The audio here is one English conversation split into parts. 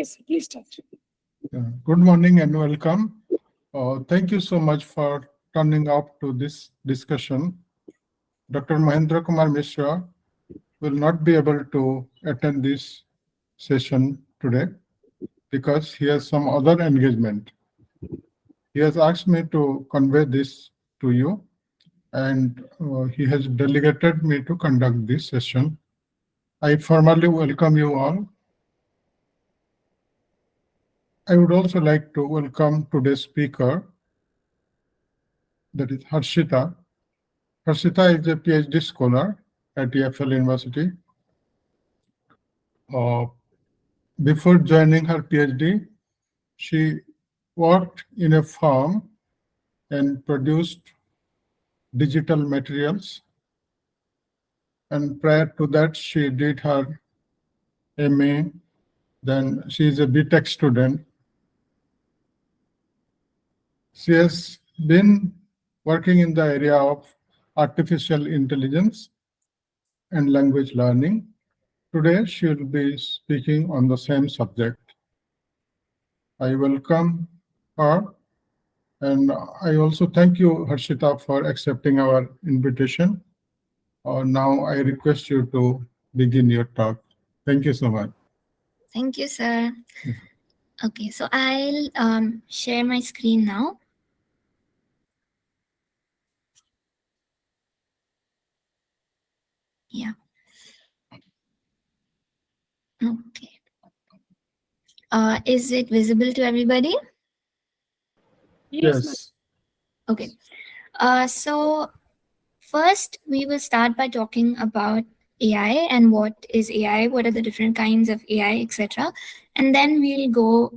Yes, please start. Good morning and welcome. Thank you so much for turning up to this discussion. Dr. Mahendra Kumar Mishra will not be able to attend this session today because he has some other engagement. He has asked me to convey this to you, and he has delegated me to conduct this session. I formally welcome you all. I would also like to welcome today's speaker, that is Harshitha. Harshitha is a PhD scholar at EFLU University. Uh, Before joining her PhD, she worked in a firm and produced digital materials. And prior to that, she did her MA. Then she is a BTech student. She has been working in the area of artificial intelligence and language learning. Today, she will be speaking on the same subject. I welcome her, and I also thank you, Harshita, for accepting our invitation. Now, I request you to begin your talk. Thank you so much. Thank you, sir. Okay, so I'll share my screen now. Yeah. Okay. Is it visible to everybody? Yes. Okay. So first, we will start by talking about AI and what is AI, what are the different kinds of AI, etc. And then we'll go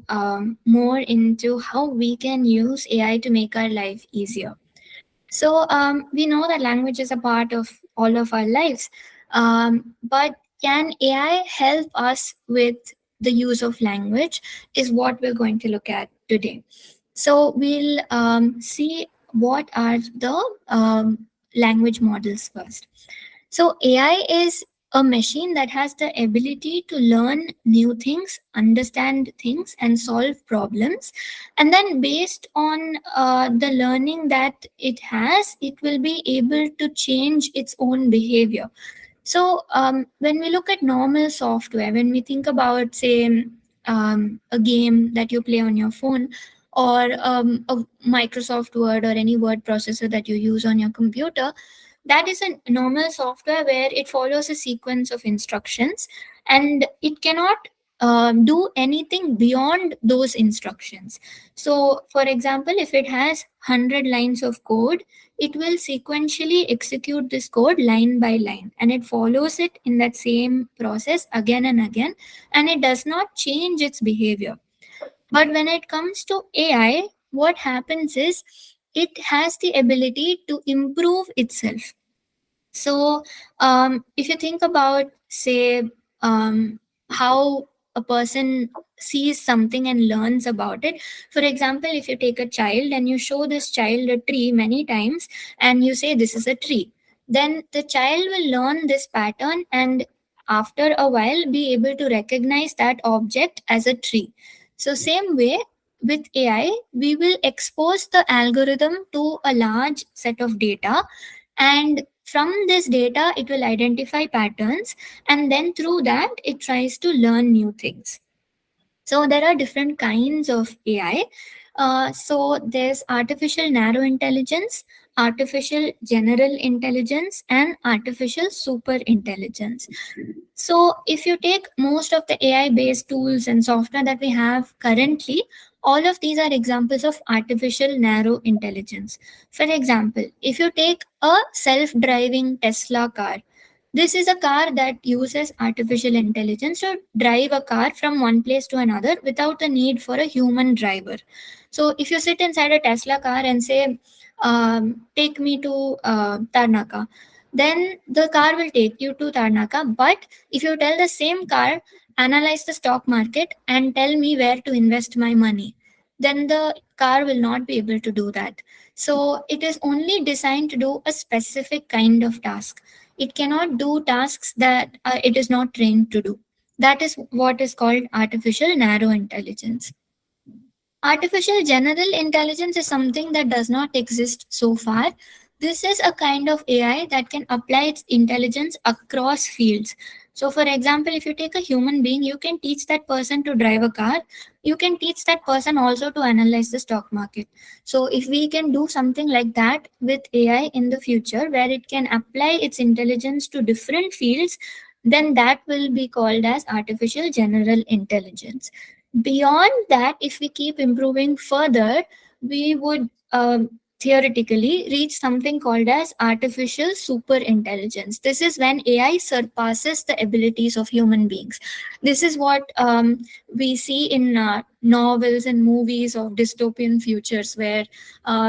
more into how we can use AI to make our life easier. So we know that language is a part of all of our lives, but can AI help us with the use of language is what we're going to look at today. So we'll see what are the language models first. So AI is a machine that has the ability to learn new things, understand things, and solve problems. And then, based on the learning that it has, it will be able to change its own behavior. So, when we look at normal software, when we think about, say, a game that you play on your phone, or a Microsoft Word or any word processor that you use on your computer, that is a normal software where it follows a sequence of instructions and it cannot do anything beyond those instructions. So, for example, if it has 100 lines of code, it will sequentially execute this code line by line and it follows it in that same process again and again, and it does not change its behavior. But when it comes to AI, what happens is it has the ability to improve itself. So, if you think about, say, how a person sees something and learns about it, for example, if you take a child and you show this child a tree many times and you say, "This is a tree," then the child will learn this pattern and after a while be able to recognize that object as a tree. So, same way with AI, we will expose the algorithm to a large set of data, and from this data it will identify patterns, and then through that it tries to learn new things. So there are different kinds of AI. So there's artificial narrow intelligence, artificial general intelligence, and artificial super intelligence. So if you take most of the AI based tools and software that we have currently, all of these are examples of artificial narrow intelligence. For example, if you take a self driving Tesla car, this is a car that uses artificial intelligence to drive a car from one place to another without the need for a human driver. So, if you sit inside a Tesla car and say, take me to Tarnaka, then the car will take you to Tarnaka. But if you tell the same car, analyze the stock market and tell me where to invest my money, then the car will not be able to do that. So, it is only designed to do a specific kind of task. It cannot do tasks that it is not trained to do. That is what is called artificial narrow intelligence. Artificial general intelligence is something that does not exist so far. This is a kind of AI that can apply its intelligence across fields. So, for example, if you take a human being, you can teach that person to drive a car. You can teach that person also to analyze the stock market. So, if we can do something like that with AI in the future, where it can apply its intelligence to different fields, then that will be called as artificial general intelligence. Beyond that, if we keep improving further, we would theoretically reach something called as artificial super intelligence. This is when AI surpasses the abilities of human beings. This is what we see in novels and movies of dystopian futures, where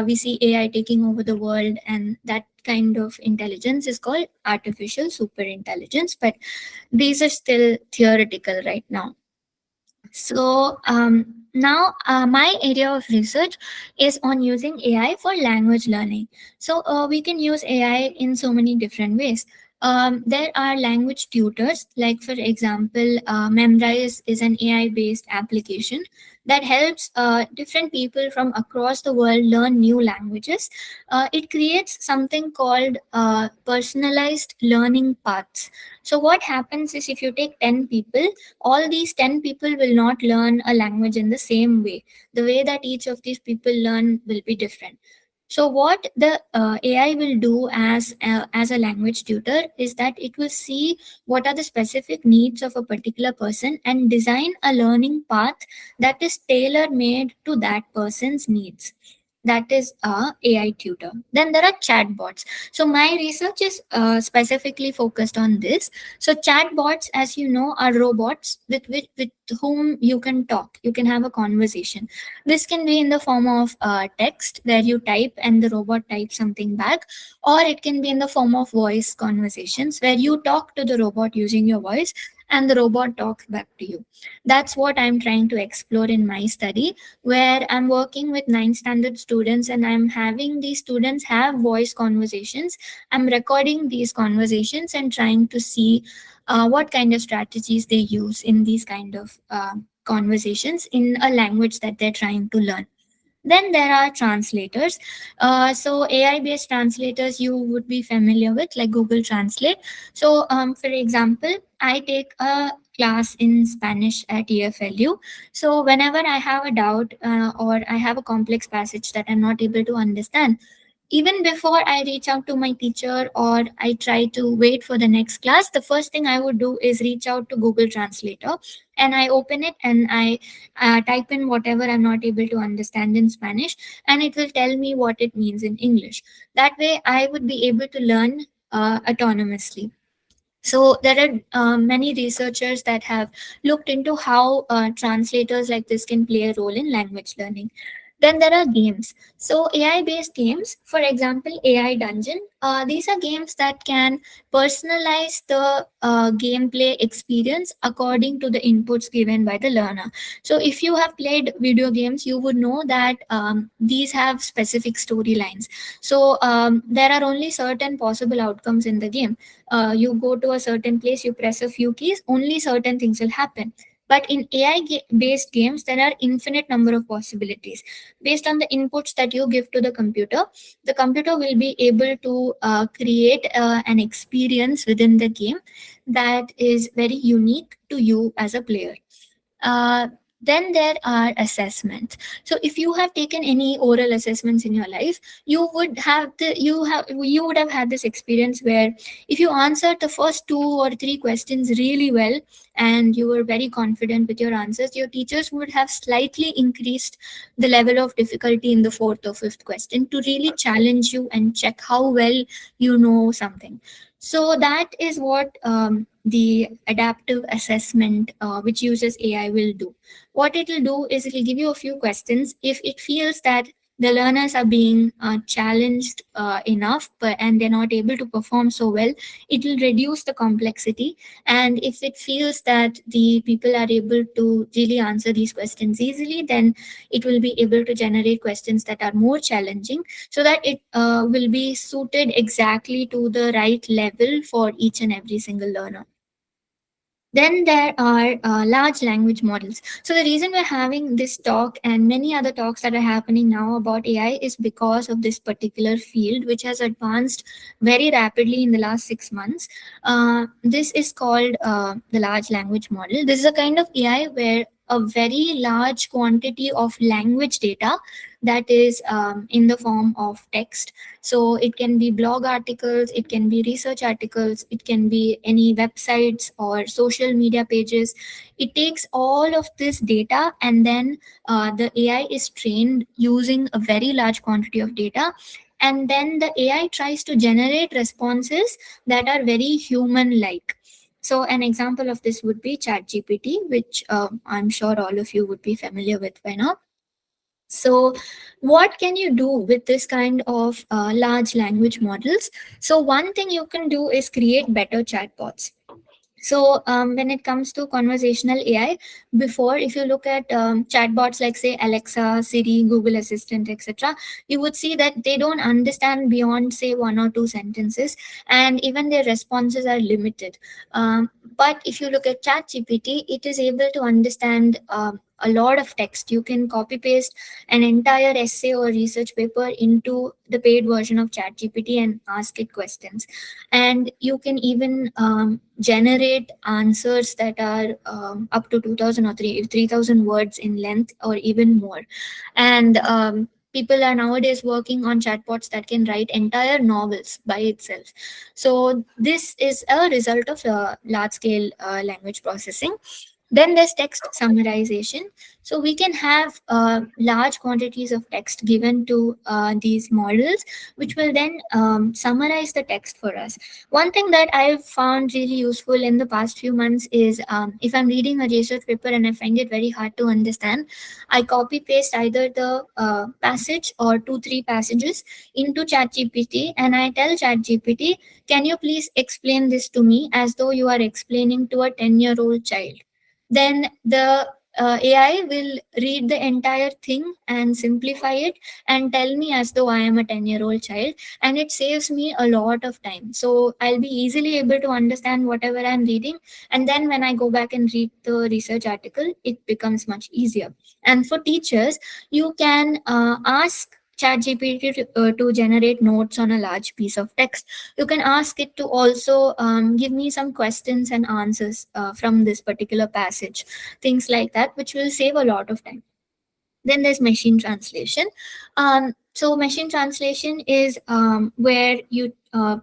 we see AI taking over the world, and that kind of intelligence is called artificial super intelligence. But these are still theoretical right now. So now my area of research is on using AI for language learning. So we can use AI in so many different ways. There are language tutors, like for example, Memrise is an AI-based application that helps different people from across the world learn new languages. It creates something called personalized learning paths. So what happens is, if you take 10 people, all these 10 people will not learn a language in the same way. The way that each of these people learn will be different. So what the AI will do as a language tutor is that it will see what are the specific needs of a particular person and design a learning path that is tailor made to that person's needs. That is a AI tutor. Then there are chatbots. So my research is specifically focused on this. So chatbots, as you know, are robots with whom you can talk. You can have a conversation. This can be in the form of text, where you type and the robot types something back, or it can be in the form of voice conversations, where you talk to the robot using your voice and the robot talks back to you. That's what I'm trying to explore in my study, where I'm working with 9th standard students and I'm having these students have voice conversations. I'm recording these conversations and trying to see what kind of strategies they use in these kind of conversations in a language that they're trying to learn. Then there are translators. So AI based translators you would be familiar with, like Google Translate. So for example, I take a class in Spanish at EFLU. So whenever I have a doubt or I have a complex passage that I'm not able to understand, even before I reach out to my teacher or I try to wait for the next class, the first thing I would do is reach out to Google Translator, and I open it and I type in whatever I'm not able to understand in Spanish, and it will tell me what it means in English. That way, I would be able to learn autonomously. So there are many researchers that have looked into how translators like this can play a role in language learning. Then there are games. So AI based games, for example, AI Dungeon, these are games that can personalize the gameplay experience according to the inputs given by the learner. So if you have played video games, you would know that these have specific storylines. So there are only certain possible outcomes in the game. You go to a certain place, you press a few keys, only certain things will happen. But in AI based games, there are infinite number of possibilities. Based on the inputs that you give to the computer will be able to create an experience within the game that is very unique to you as a player. uh, then there are assessments. So if you have taken any oral assessments in your life, you would have had this experience where if you answered the first two or three questions really well and you were very confident with your answers, your teachers would have slightly increased the level of difficulty in the fourth or fifth question to really challenge you and check how well you know something. So that is what the adaptive assessment, which uses AI, will do. What it will do is it will give you a few questions. If it feels that the learners are being challenged enough, and they're not able to perform so well, it will reduce the complexity. And if it feels that the people are able to really answer these questions easily, then it will be able to generate questions that are more challenging, so that it will be suited exactly to the right level for each and every single learner. Then there are large language models. So the reason we're having this talk and many other talks that are happening now about AI is because of this particular field, which has advanced very rapidly in the last 6 months. This is called the large language model. This is a kind of AI where a very large quantity of language data that is in the form of text. So it can be blog articles, it can be research articles, it can be any websites or social media pages. It takes all of this data, and then the AI is trained using a very large quantity of data. And then the AI tries to generate responses that are very human like. So, an example of this would be ChatGPT, which I'm sure all of you would be familiar with by now. So, what can you do with this kind of large language models? So, one thing you can do is create better chatbots. So, when it comes to conversational AI, before, if you look at chatbots like, say, Alexa, Siri, Google Assistant, etc., you would see that they don't understand beyond, say, one or two sentences, and even their responses are limited. But if you look at ChatGPT, it is able to understand a lot of text. You can copy paste an entire essay or research paper into the paid version of ChatGPT and ask it questions. And you can even generate answers that are up to 2000 or 3000 words in length or even more. And people are nowadays working on chatbots that can write entire novels by itself. So this is a result of large scale language processing. Then there's text summarization. So we can have large quantities of text given to these models, which will then summarize the text for us. One thing that I've found really useful in the past few months is if I'm reading a research paper and I find it very hard to understand, I copy paste either the passage or two, three passages into ChatGPT, and I tell ChatGPT, can you please explain this to me as though you are explaining to a 10-year-old child? Then the AI will read the entire thing and simplify it and tell me as though I am a 10-year-old child, and it saves me a lot of time. So I'll be easily able to understand whatever I'm reading, and then when I go back and read the research article, it becomes much easier. And for teachers, you can ask ChatGPT to generate notes on a large piece of text. You can ask it to also give me some questions and answers from this particular passage, things like that, which will save a lot of time. Then there's machine translation. So machine translation is where you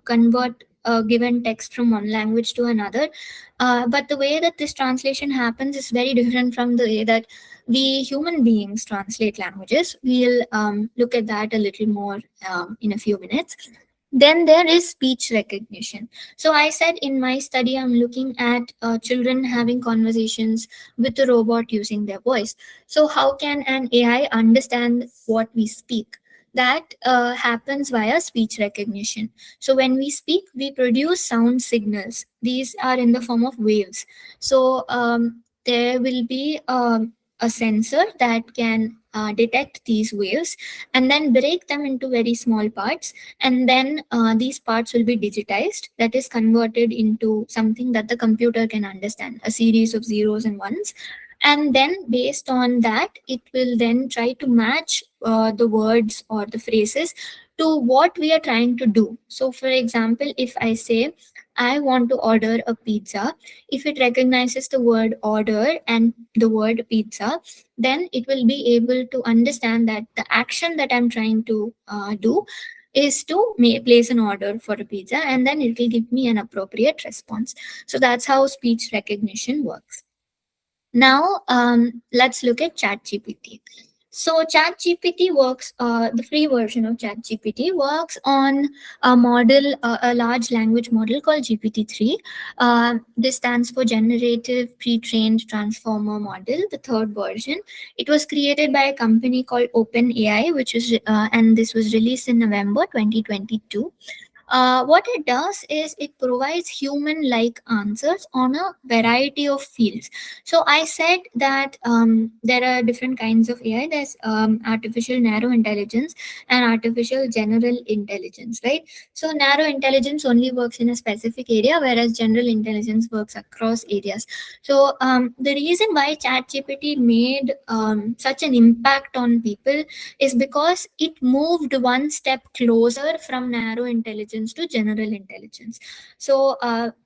convert a given text from one language to another. But the way that this translation happens is very different from the way that we human beings translate languages. We'll look at that a little more in a few minutes. Then there is speech recognition. So I said in my study, I'm looking at children having conversations with the robot using their voice. So how can an AI understand what we speak? That happens via speech recognition. So when we speak, we produce sound signals. These are in the form of waves. So there will be a sensor that can detect these waves and then break them into very small parts, and then these parts will be digitized, that is converted into something that the computer can understand, a series of zeros and ones. And then based on that, it will then try to match the words or the phrases to what we are trying to do. So for example, if I say I want to order a pizza, if it recognizes the word order and the word pizza, then it will be able to understand that the action that I'm trying to do is to place an order for a pizza, and then it will give me an appropriate response. So that's how speech recognition works. Now, let's look at ChatGPT. So, ChatGPT works, the free version of ChatGPT works on a model, a large language model called GPT-3. This stands for Generative Pre-trained Transformer Model, the third version. It was created by a company called OpenAI, and this was released in November 2022. What it does is it provides human like answers on a variety of fields. So I said that there are different kinds of AI. There's artificial narrow intelligence and artificial general intelligence, right? So narrow intelligence only works in a specific area, whereas general intelligence works across areas. So the reason why ChatGPT made such an impact on people is because it moved one step closer from narrow intelligence to general intelligence. So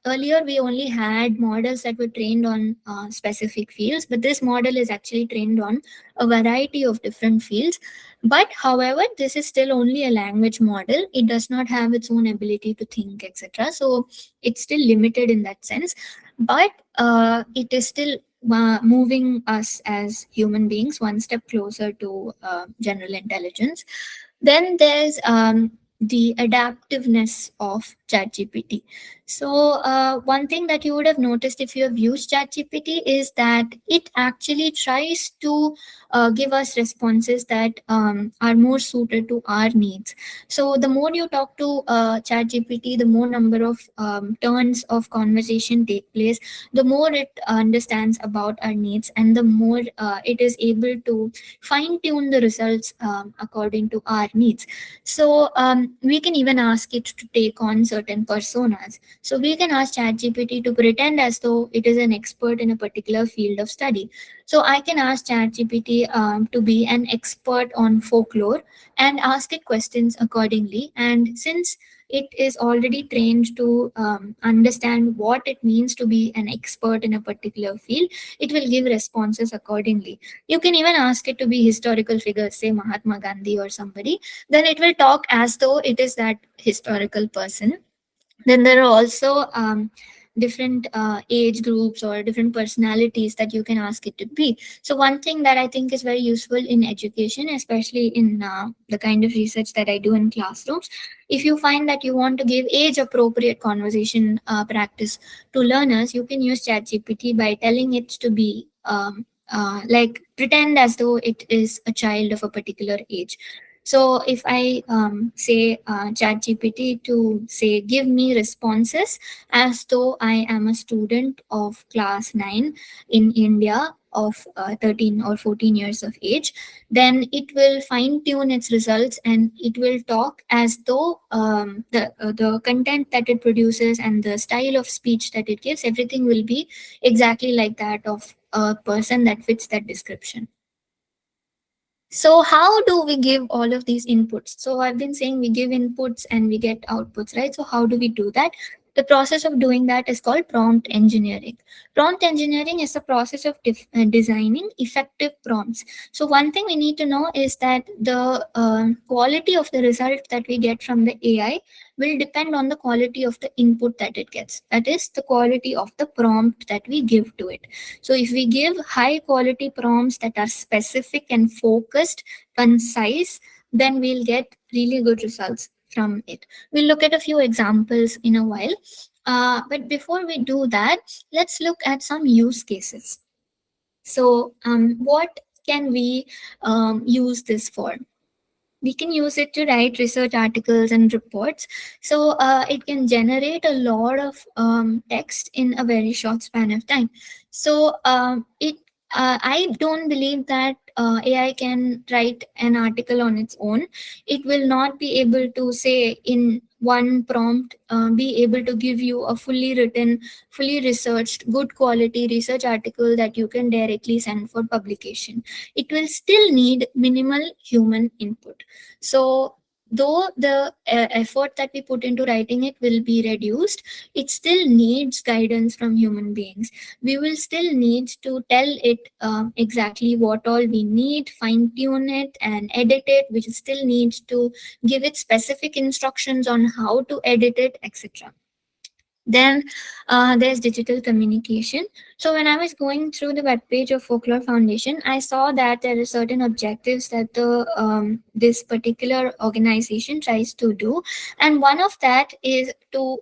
earlier we only had models that were trained on specific fields, but this model is actually trained on a variety of different fields. But however, this is still only a language model. It does not have its own ability to think, etc. So it's still limited in that sense. But it is still moving us as human beings one step closer to general intelligence. Then there's the adaptiveness of ChatGPT. So one thing that you would have noticed if you have used ChatGPT is that it actually tries to give us responses that are more suited to our needs. So the more you talk to ChatGPT, the more number of turns of conversation take place, the more it understands about our needs, and the more it is able to fine tune the results according to our needs. So we can even ask it to take on certain personas. So we can ask ChatGPT to pretend as though it is an expert in a particular field of study. So I can ask ChatGPT to be an expert on folklore and ask it questions accordingly. And since it is already trained to understand what it means to be an expert in a particular field, it will give responses accordingly. You can even ask it to be historical figures, say Mahatma Gandhi or somebody, then it will talk as though it is that historical person. Then there are also different age groups or different personalities that you can ask it to be. So one thing that I think is very useful in education, especially in the kind of research that I do in classrooms, if you find that you want to give age appropriate conversation practice to learners, you can use ChatGPT by telling it to be like pretend as though it is a child of a particular age. So if I say ChatGPT to say give me responses as though I am a student of class 9 in India of 13 or 14 years of age, then it will fine tune its results and it will talk as though the content that it produces and the style of speech that it gives, everything will be exactly like that of a person that fits that description. So how do we give all of these inputs? So I've been saying we give inputs and we get outputs, right? So how do we do that? The process of doing that is called prompt engineering. Prompt engineering is the process of designing effective prompts. So one thing we need to know is that the quality of the result that we get from the AI will depend on the quality of the input that it gets. That is the quality of the prompt that we give to it. So if we give high quality prompts that are specific and focused, concise, then we'll get really good results from it. We'll look at a few examples in a while. But before we do that, let's look at some use cases. So what can we use this for? We can use it to write research articles and reports. So it can generate a lot of text in a very short span of time. So I don't believe that AI can write an article on its own. It will not be able to say in one prompt be able to give you a fully written, fully researched, good quality research article that you can directly send for publication. It will still need minimal human input. So though the effort that we put into writing it will be reduced, it still needs guidance from human beings. We will still need to tell it exactly what all we need, fine tune it and edit it. We still need to give it specific instructions on how to edit it, etc. Then there's digital communication. So when I was going through the webpage of Folklore Foundation, I saw that there are certain objectives that the this particular organization tries to do, and one of that is to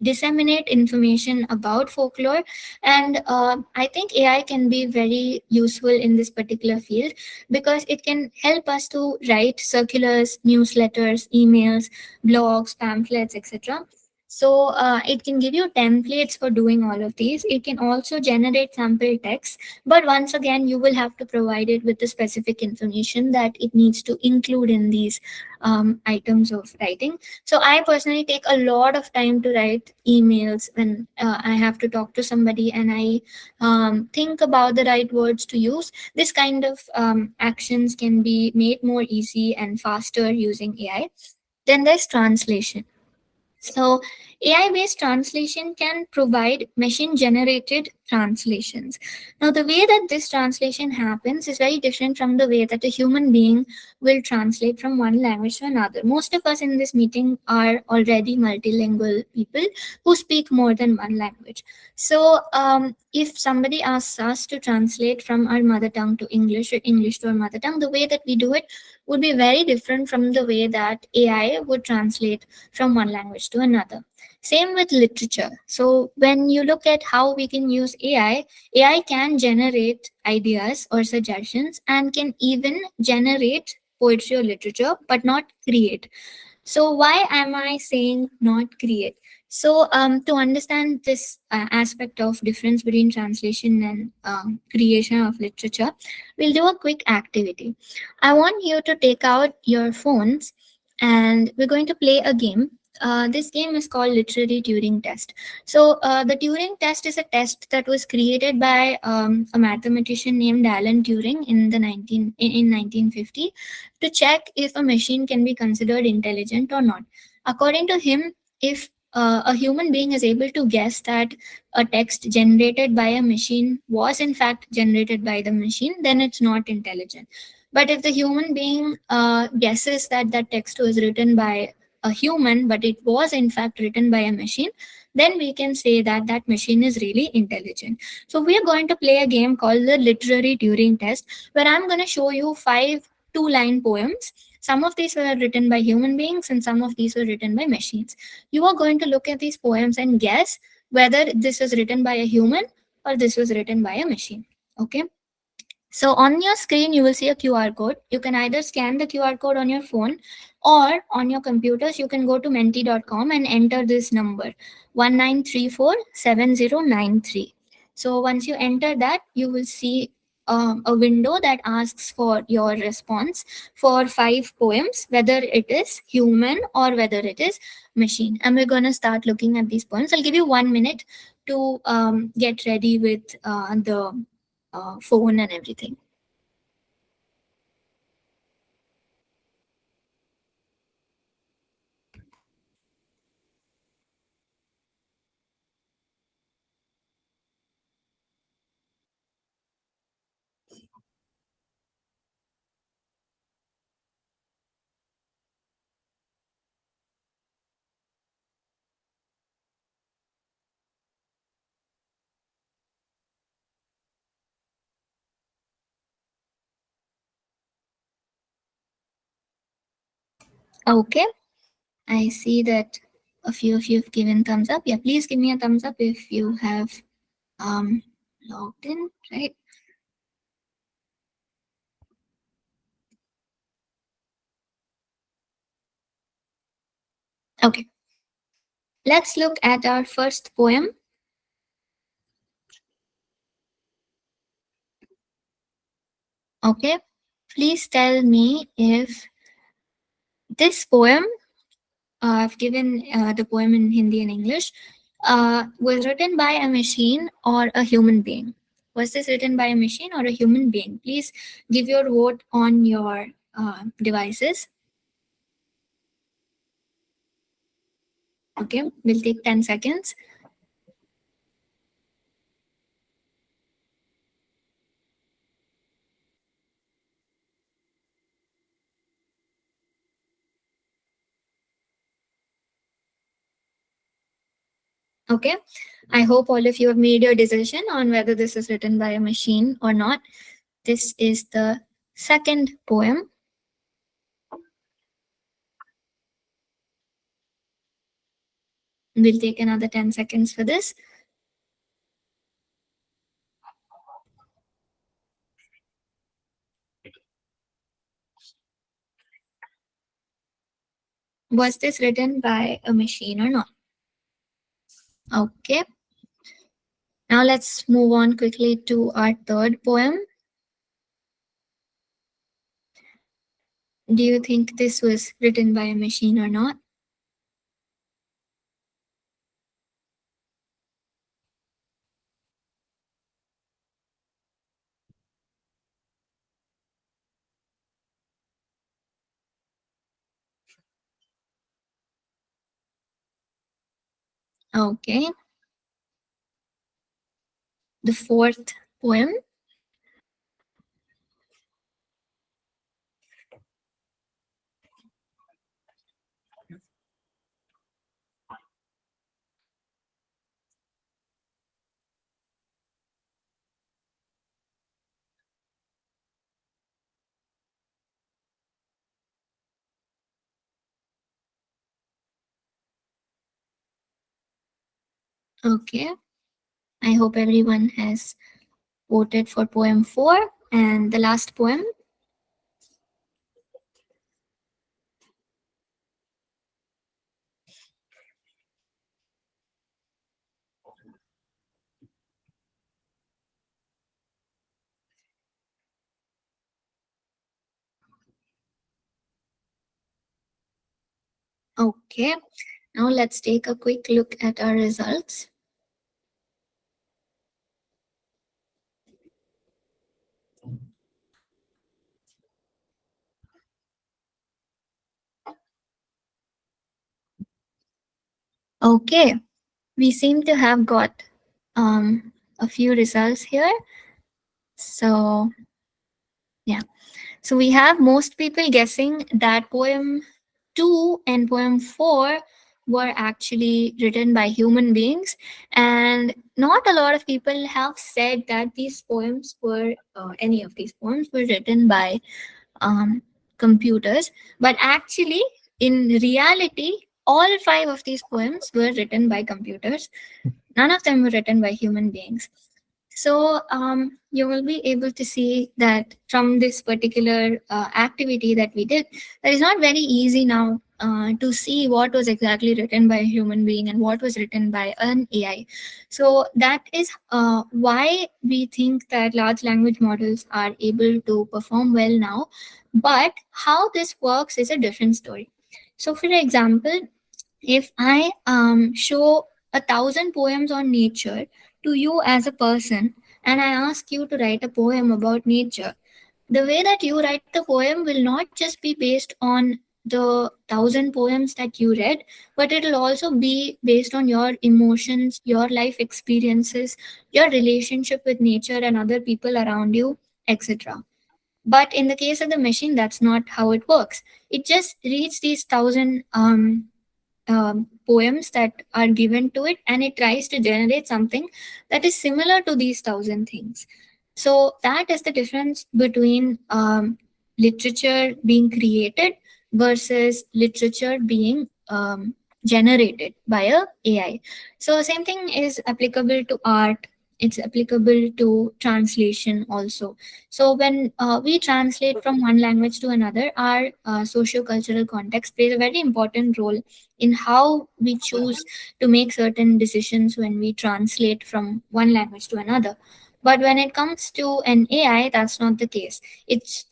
disseminate information about folklore. And I think AI can be very useful in this particular field because it can help us to write circulars, newsletters, emails, blogs, pamphlets, etc. So it can give you templates for doing all of these. It can also generate sample text, but once again, you will have to provide it with the specific information that it needs to include in these items of writing. So I personally take a lot of time to write emails when I have to talk to somebody, and I think about the right words to use. This kind of actions can be made more easy and faster using AI. Then there's translation. So, AI based translation can provide machine generated translations. Now, the way that this translation happens is very different from the way that a human being will translate from one language to another. Most of us in this meeting are already multilingual people who speak more than one language. So, if somebody asks us to translate from our mother tongue to English or English to our mother tongue, the way that we do it would be very different from the way that AI would translate from one language to another. Same with literature. So, when you look at how we can use AI can generate ideas or suggestions and can even generate poetry or literature, but not create. So, why am I saying not create? So, to understand this aspect of difference between translation and creation of literature, we'll do a quick activity. I want you to take out your phones and we're going to play a game. This game is called Literary Turing Test. So, the Turing Test is a test that was created by a mathematician named Alan Turing in 1950 to check if a machine can be considered intelligent or not. According to him, if a human being is able to guess that a text generated by a machine was in fact generated by the machine, then it's not intelligent. But if the human being guesses that that text was written by a human, but it was in fact written by a machine, then we can say that that machine is really intelligent. So we are going to play a game called the Literary Turing Test, where I'm going to show you five two-line poems. Some of these were written by human beings and some of these were written by machines. You are going to look at these poems and guess whether this was written by a human or this was written by a machine. Okay. So on your screen, you will see a QR code. You can either scan the QR code on your phone or on your computers, you can go to menti.com and enter this number 19347093. So once you enter that, you will see a window that asks for your response for five poems, whether it is human or whether it is machine. And we're going to start looking at these poems. I'll give you 1 minute to get ready with the phone and everything. Okay, I see that a few of you have given thumbs up. Yeah, please give me a thumbs up if you have um, logged in, right? Okay, let's look at our first poem. Okay, please tell me if this poem, I've given the poem in Hindi and English, was written by a machine or a human being. Was this written by a machine or a human being? Please give your vote on your devices. Okay, we'll take 10 seconds. Okay, I hope all of you have made your decision on whether this is written by a machine or not. This is the second poem. We'll take another 10 seconds for this. Was this written by a machine or not? Okay. Now let's move on quickly to our third poem. Do you think this was written by a machine or not? Okay. The fourth poem. Okay. I hope everyone has voted for poem 4. And the last poem. Okay. Now let's take a quick look at our results. Okay. We seem to have got a few results here. So, yeah. So we have most people guessing that poem 2 and poem 4 were actually written by human beings, and not a lot of people have said that these poems were any of these poems were written by computers. But actually, in reality, all 5 of these poems were written by computers. None of them were written by human beings. So you will be able to see that from this particular activity that we did, that is not very easy now to see what was exactly written by a human being and what was written by an AI. So that is why we think that large language models are able to perform well now. But how this works is a different story. So, for example, if I show 1,000 poems on nature to you as a person, and I ask you to write a poem about nature, the way that you write the poem will not just be based on the 1,000 poems that you read, but it'll also be based on your emotions, your life experiences, your relationship with nature and other people around you, etc. But in the case of the machine, that's not how it works. It just reads these 1,000 poems that are given to it, and it tries to generate something that is similar to these 1,000 things. So that is the difference between literature being created versus literature being generated by a AI. So same thing is applicable to art. It's applicable to translation also. So when we translate from one language to another, our socio-cultural context plays a very important role in how we choose to make certain decisions when we translate from one language to another. But when it comes to an AI, that's not the case. It's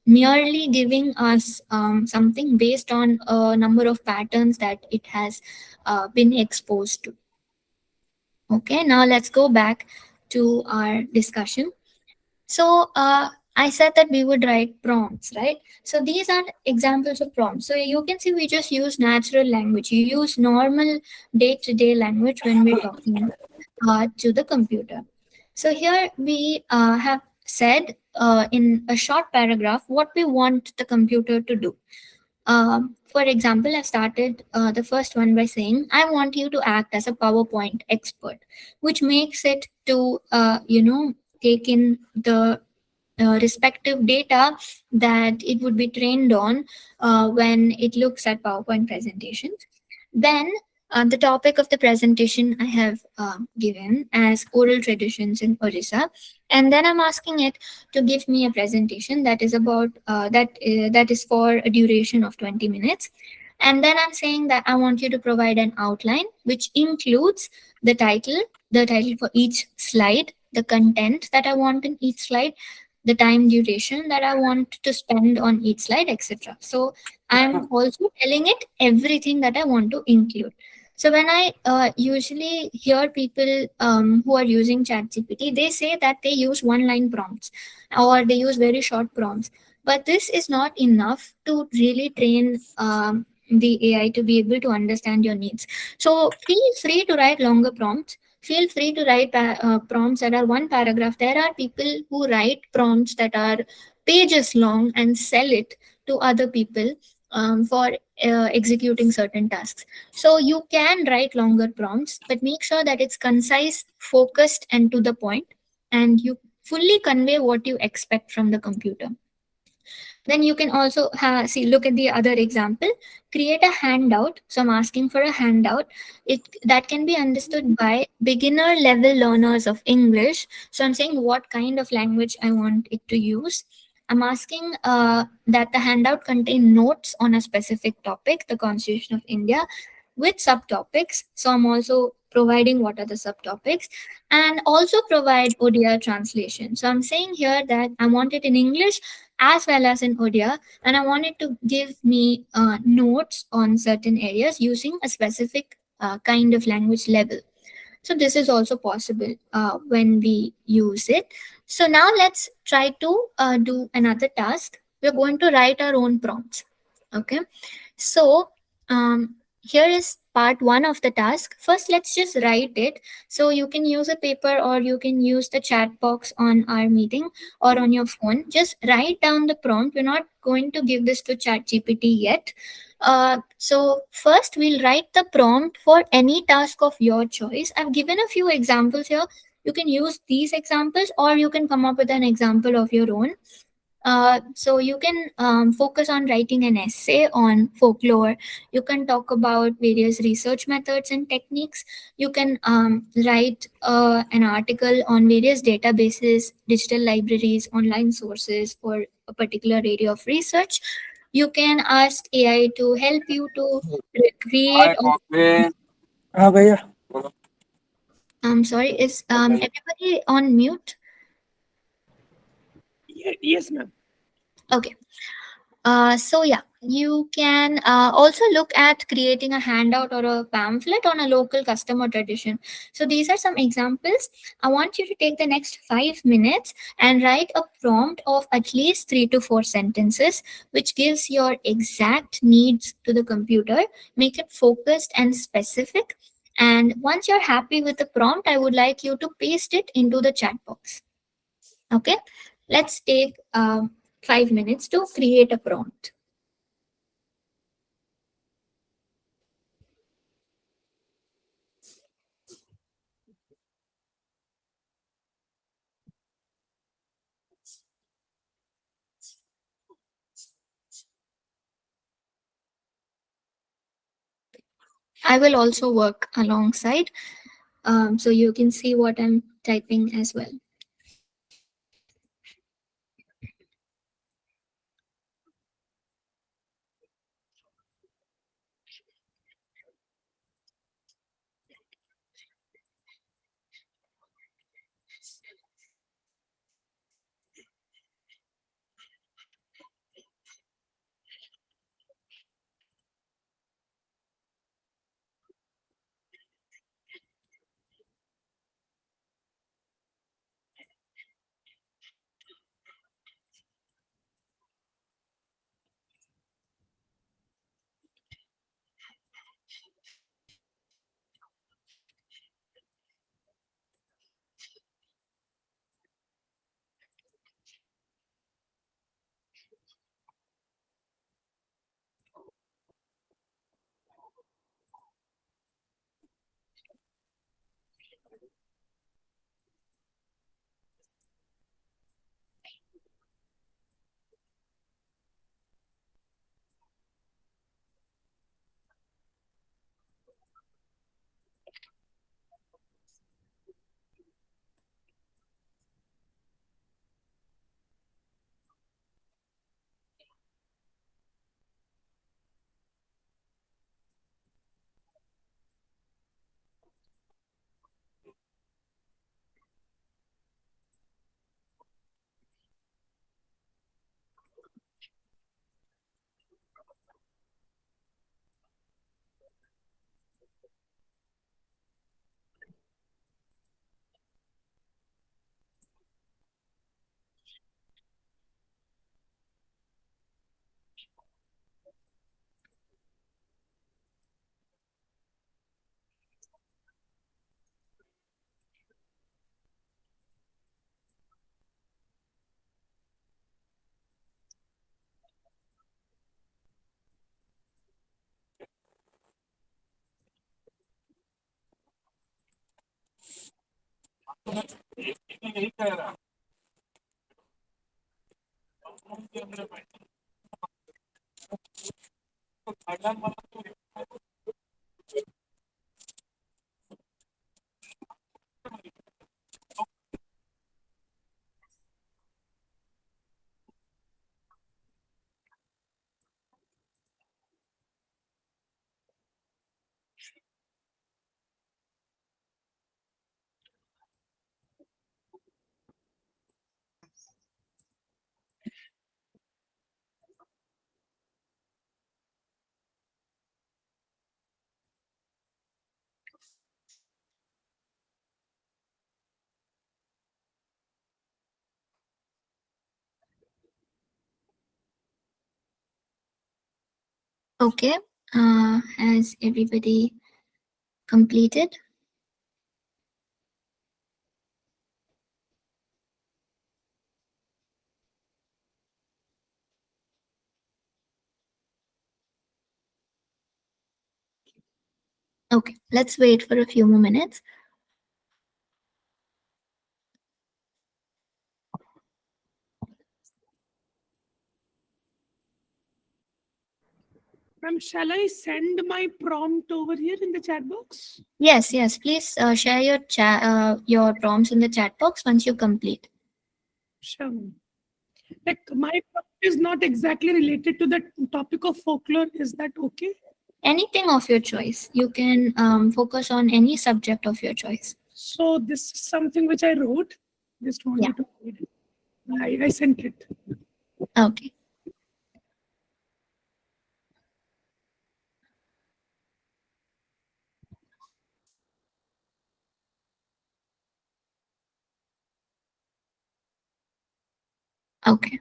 merely giving us something based on a number of patterns that it has been exposed to. Okay, now let's go back to our discussion. So I said that we would write prompts, right? So these are examples of prompts. So you can see we just use natural language. You use normal day-to-day language when we're talking to the computer. So here we have said in a short paragraph what we want the computer to do. For example, I started the first one by saying, I want you to act as a PowerPoint expert, which makes it to, take in the respective data that it would be trained on when it looks at PowerPoint presentations. Then The topic of the presentation I have given as oral traditions in Odisha, and then I'm asking it to give me a presentation that is about that is for a duration of 20 minutes. And then I'm saying that I want you to provide an outline which includes the title, the title for each slide, the content that I want in each slide, the time duration that I want to spend on each slide, etc. So I'm also telling it everything that I want to include. So when I usually hear people who are using ChatGPT, they say that they use one-line prompts or they use very short prompts. But this is not enough to really train the AI to be able to understand your needs. So feel free to write longer prompts. Feel free to write prompts that are one paragraph. There are people who write prompts that are pages long and sell it to other people for executing certain tasks. So you can write longer prompts, but make sure that it's concise, focused, and to the point, and you fully convey what you expect from the computer. Then you can also see, look at the other example. Create a handout. So I'm asking for a handout. It that can be understood by beginner level learners of English. So I'm saying what kind of language I want it to use. I'm asking that the handout contain notes on a specific topic, the Constitution of India, with subtopics. So I'm also providing what are the subtopics, and also provide ODI translation. So I'm saying here that I want it in English as well as in Odia, and I want it to give me notes on certain areas using a specific kind of language level. So this is also possible when we use it. So now let's try to do another task. We're going to write our own prompts. Okay. So here is part one of the task. First, let's just write it. So you can use a paper or you can use the chat box on our meeting or on your phone. Just write down the prompt. We're not going to give this to ChatGPT yet. So first, we'll write the prompt for any task of your choice. I've given a few examples here. You can use these examples or you can come up with an example of your own. So you can focus on writing an essay on folklore. You can talk about various research methods and techniques. You can write an article on various databases, digital libraries, online sources for a particular area of research. You can ask AI to help you to create. हाँ भैया बोलो। I'm sorry, is everybody on mute? Yes ma'am. Okay. So yeah, you can also look at creating a handout or a pamphlet on a local customer tradition. So these are some examples. I want you to take the next 5 minutes and write a prompt of at least 3 to 4 sentences, which gives your exact needs to the computer. Make it focused and specific. And once you're happy with the prompt, I would like you to paste it into the chat box. Okay, let's take 5 minutes to create a prompt. I will also work alongside, so you can see what I'm typing as well. Okay. Has everybody completed? Okay, let's wait for a few more minutes. Ma'am, shall I send my prompt over here in the chat box? Yes, yes. Please share your prompts in the chat box once you complete. Sure. Ma'am. Like my prompt is not exactly related to the topic of folklore. Is that okay? Anything of your choice. You can focus on any subject of your choice. So this is something which I wrote. Just want Yeah. you to read it. I sent it. Okay. Okay.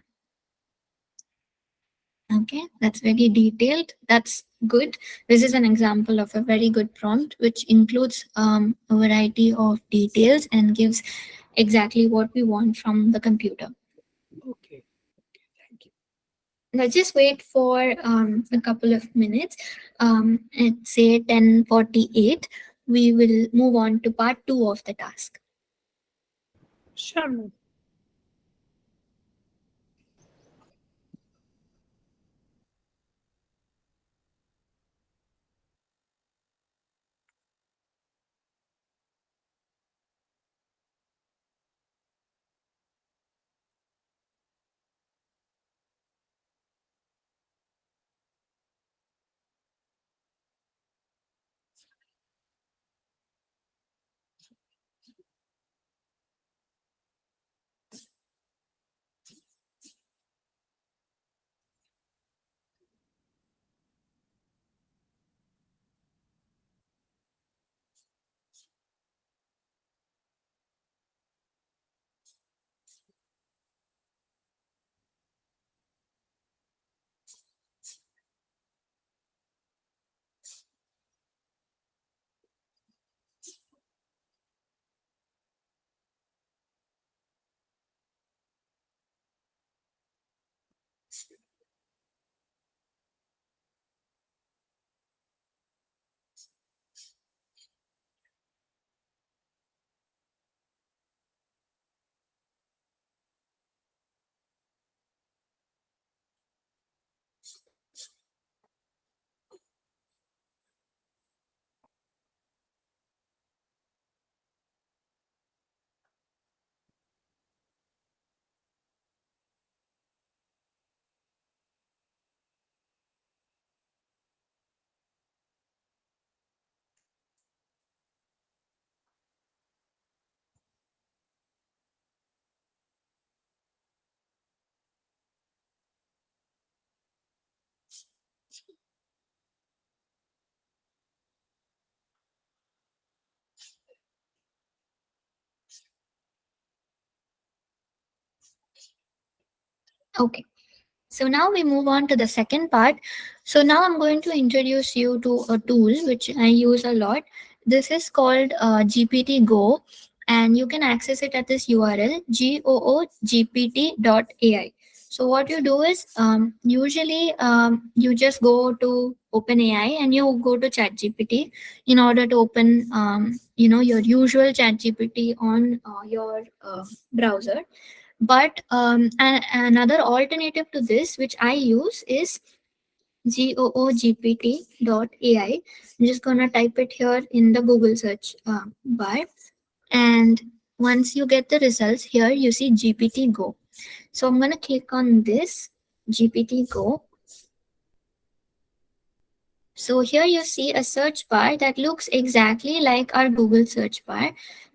Okay, that's very detailed. That's good. This is an example of a very good prompt, which includes a variety of details and gives exactly what we want from the computer. Okay. Thank you. Let's just wait for a couple of minutes. At say 10:48, we will move on to part 2 of the task. Sure. Ma'am. Okay. So now we move on to the second part. So now I'm going to introduce you to a tool which I use a lot. This is called GPT Go, and you can access it at this URL googpt.ai. So what you do is usually you just go to OpenAI and you go to ChatGPT in order to open your usual ChatGPT on your browser. But another alternative to this, which I use, is googpt.ai. I'm just gonna type it here in the Google search bar, and once you get the results here, you see GPT Go. So I'm gonna click on this GPT Go. So here you see a search bar that looks exactly like our Google search bar.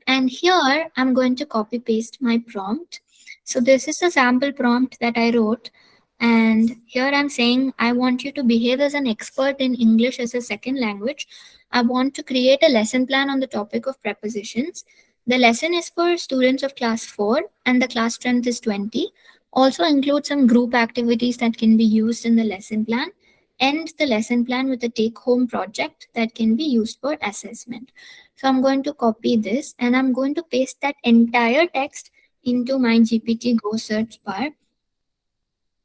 And here I'm going to copy paste my prompt. So this is a sample prompt that I wrote. And here I'm saying I want you to behave as an expert in English as a second language. I want to create a lesson plan on the topic of prepositions. The lesson is for students of class 4 and the class strength is 20. Also include some group activities that can be used in the lesson plan. End the lesson plan with a take home project that can be used for assessment. So I'm going to copy this and I'm going to paste that entire text into my GPT Go search bar.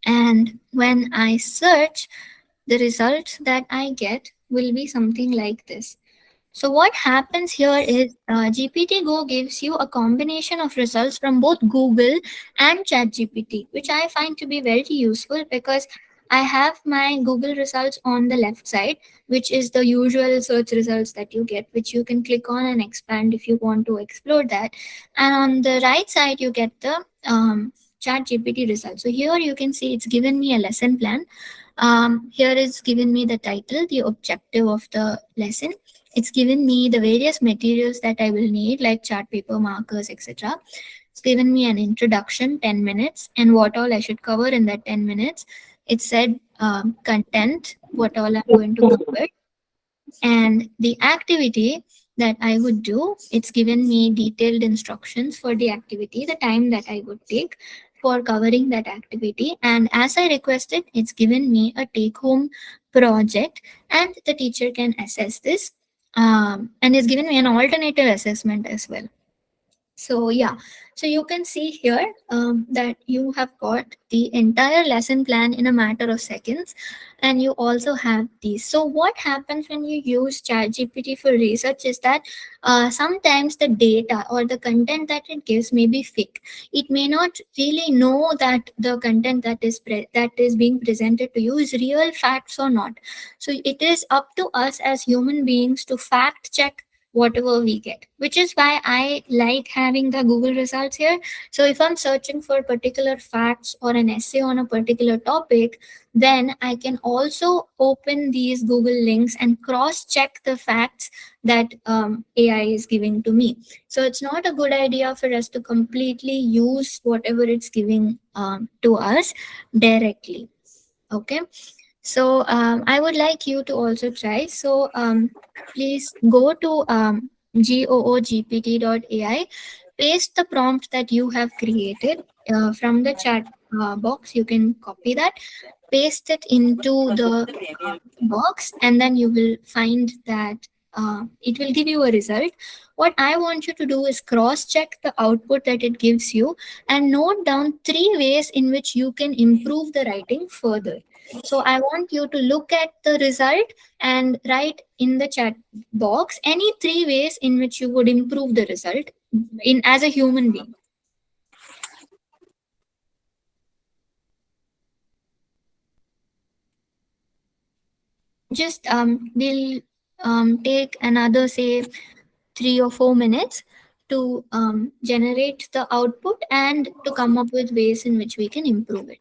And when I search, the results that I get will be something like this. So what happens here is GPT Go gives you a combination of results from both Google and ChatGPT, which I find to be very useful because I have my Google results on the left side, which is the usual search results that you get, which you can click on and expand if you want to explore that. And on the right side, you get the ChatGPT results. So here you can see it's given me a lesson plan. Here is given me the title, the objective of the lesson. It's given me the various materials that I will need, like chart paper, markers, etc. It's given me an introduction, 10 minutes, and what all I should cover in that 10 minutes. It said content, what all I'm going to cover, and the activity that I would do. It's given me detailed instructions for the activity, the time that I would take for covering that activity. And as I requested, it's given me a take home project, and the teacher can assess this. And it's given me an alternative assessment as well. So yeah, so you can see here that you have got the entire lesson plan in a matter of seconds, and you also have these. So what happens when you use ChatGPT for research is that sometimes the data or the content that it gives may be fake. It may not really know that the content that is being presented to you is real facts or not. So it is up to us as human beings to fact check whatever we get, which is why I like having the Google results here. So if I'm searching for particular facts or an essay on a particular topic, then I can also open these Google links and cross check the facts that AI is giving to me. So it's not a good idea for us to completely use whatever it's giving to us directly. Okay. So I would like you to also try. So please go to googpt.ai, paste the prompt that you have created from the chat box. You can copy that, paste it into the box, and then you will find that it will give you a result. What I want you to do is cross check the output that it gives you and note down 3 ways in which you can improve the writing further. So I want you to look at the result and write in the chat box any 3 ways in which you would improve the result in as a human being. Just we'll take another, say, 3 or 4 minutes to generate the output and to come up with ways in which we can improve it.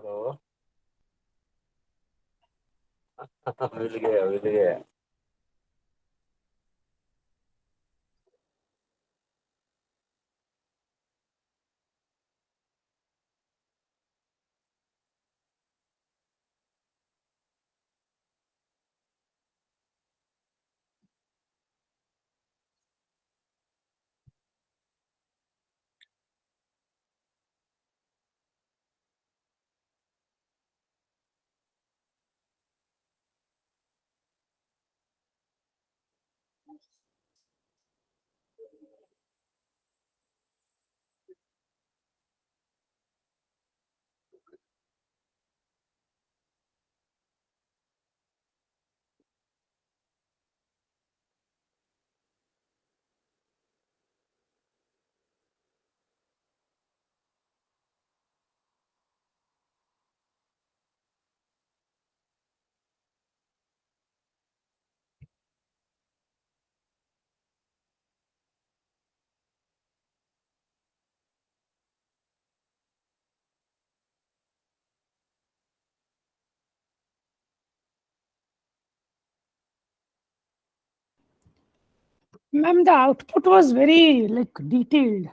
Hello मिल गया मिल गया Ma'am, the output was very like detailed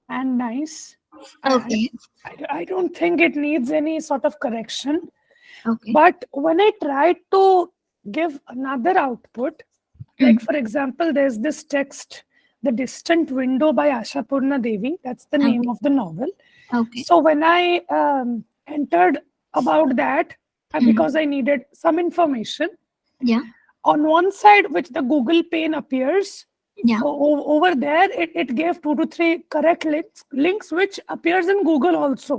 and nice. And Okay. I don't think it needs any sort of correction. Okay. But when I tried to give another output, like for example, there's this text, The Distant Window by Ashapurna Devi. That's the name of the novel. Okay. So when I entered about that, because I needed some information, Yeah. on one side, which the Google pane appears, Yeah. over there, it gave 2 to 3 correct links which appears in Google also.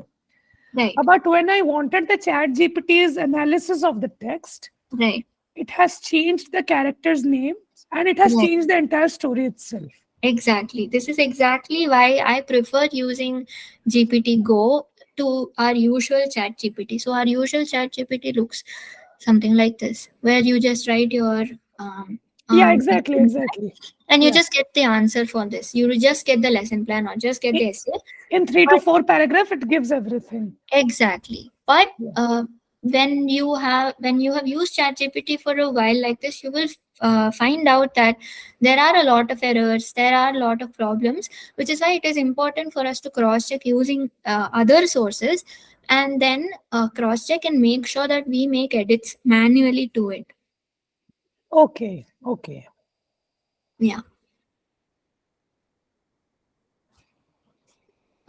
Right. But when I wanted the chat GPT's analysis of the text, Right. it has changed the character's names and it has Right. changed the entire story itself. Exactly. This is exactly why I prefer using GPT Go to our usual chat GPT. So our usual chat GPT looks something like this, where you just write your Yeah, exactly. and you Yeah. just get the answer for this. You just get the lesson plan or just get the essay. In 3 to 4 paragraph, it gives everything. Exactly. But Yeah. when you have used ChatGPT for a while like this, you will find out that there are a lot of errors, there are a lot of problems, which is why it is important for us to cross check using other sources, and then cross check and make sure that we make edits manually to it. Okay. Yeah.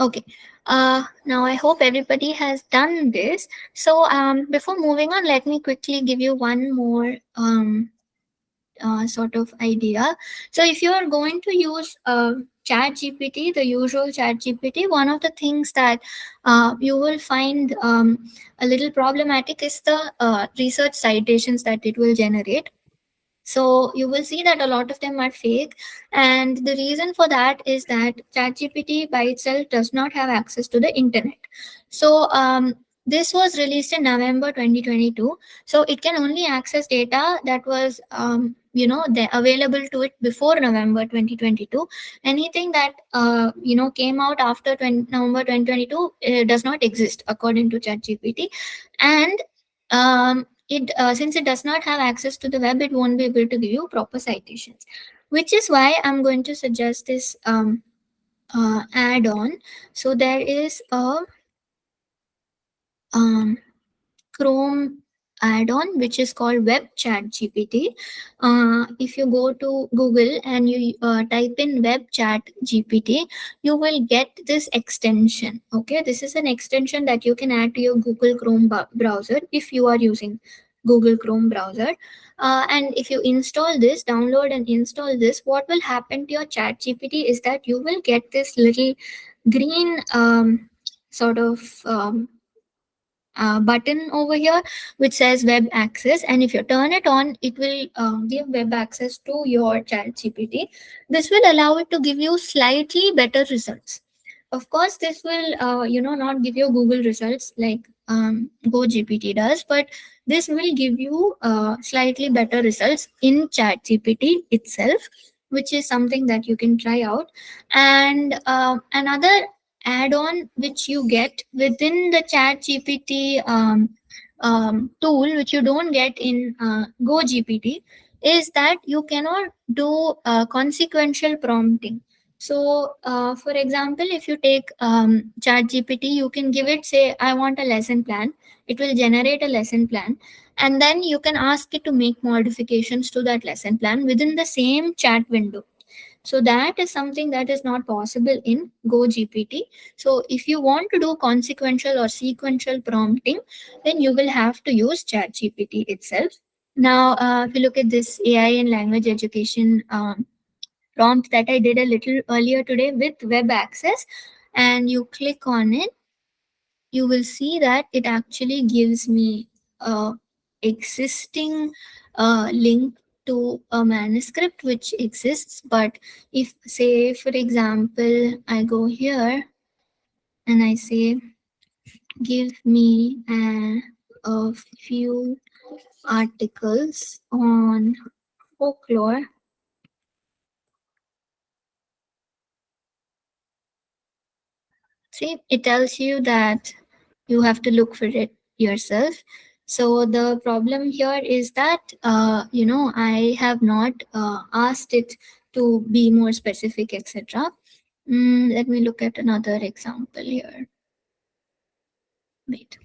Okay. Now I hope everybody has done this. So before moving on, let me quickly give you one more sort of idea. So if you are going to use chat gpt, the usual chat gpt, one of the things that you will find a little problematic is the research citations that it will generate. So you will see that a lot of them are fake, and the reason for that is that ChatGPT by itself does not have access to the internet. So this was released in November 2022. So it can only access data that was available to it before November 2022. Anything that came out after November 2022 does not exist according to ChatGPT, and it since it does not have access to the web, it won't be able to give you proper citations, which is why I'm going to suggest this add-on. So there is a Chrome add-on which is called web chat gpt. If you go to Google and you type in web chat gpt, you will get this extension. Okay, this is an extension that you can add to your Google Chrome browser if you are using Google Chrome browser. And if you download and install this, what will happen to your chat gpt is that you will get this little green sort of button over here which says web access, and if you turn it on, it will give web access to your chat gpt. This will allow it to give you slightly better results. Of course this will not give you Google results like Go GPT does, but this will give you slightly better results in chat gpt itself, which is something that you can try out. And another add-on which you get within the chat GPT tool, which you don't get in Go GPT, is that you cannot do consequential prompting. So for example, if you take chat GPT, you can give it, say, I want a lesson plan. It will generate a lesson plan, and then you can ask it to make modifications to that lesson plan within the same chat window. So that is something that is not possible in Go GPT. So if you want to do consequential or sequential prompting, then you will have to use chat GPT itself. Now if you look at this AI and language education prompt that I did a little earlier today with web access, and you click on it, you will see that it actually gives me a existing link to a manuscript which exists. But if, say, for example, I go here and I say, give me a few articles on folklore, see, it tells you that you have to look for it yourself. So the problem here is that I have not asked it to be more specific, etc. Let me look at another example here. Wait.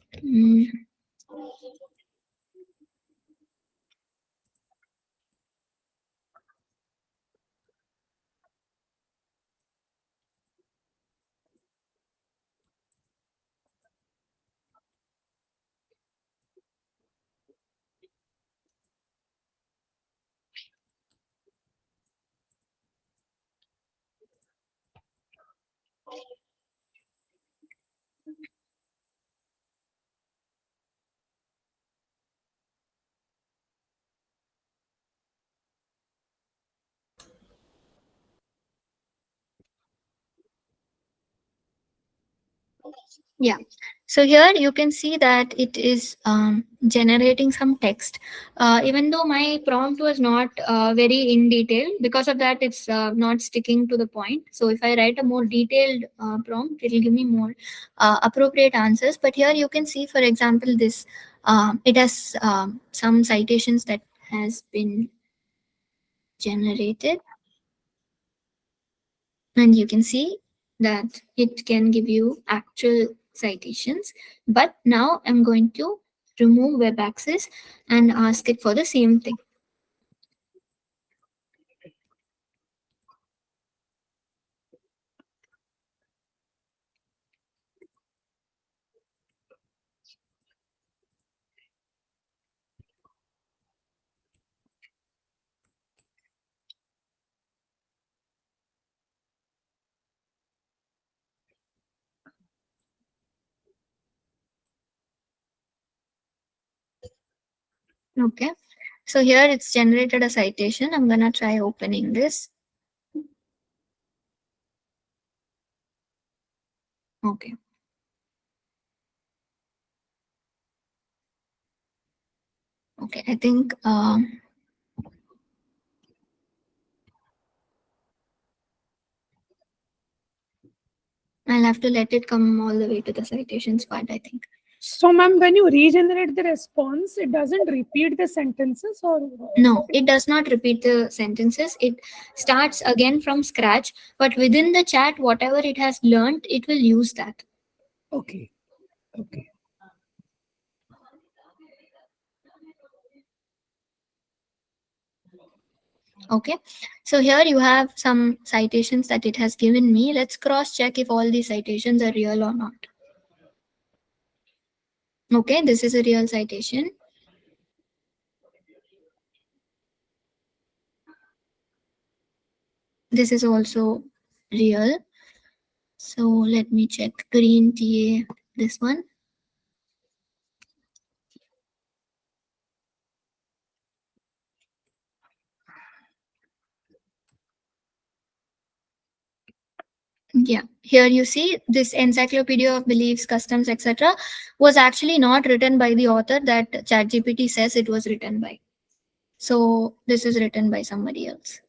Yeah. So here you can see that it is generating some text. Even though my prompt was not very in detail, because of that, it's not sticking to the point. So if I write a more detailed prompt, it will give me more appropriate answers. But here you can see, for example, this it has some citations that has been generated, and you can see that it can give you actual citations. But now I'm going to remove web access and ask it for the same thing. Okay, so here it's generated a citation. I'm gonna try opening this. Okay. Okay, I think I'll have to let it come all the way to the citations part, I think. So, ma'am, when you regenerate the response, it doesn't repeat the sentences, or No, it does not repeat the sentences. It starts again from scratch, but within the chat, whatever it has learned, it will use that. okay, okay. Okay, so here you have some citations that it has given me. Let's cross check if all these citations are real or not. Okay, this is a real citation. This is also real. So let me check green TA, this one. Yeah, here you see this Encyclopedia of Beliefs, Customs, etc. was actually not written by the author that ChatGPT says it was written by. So this is written by somebody else.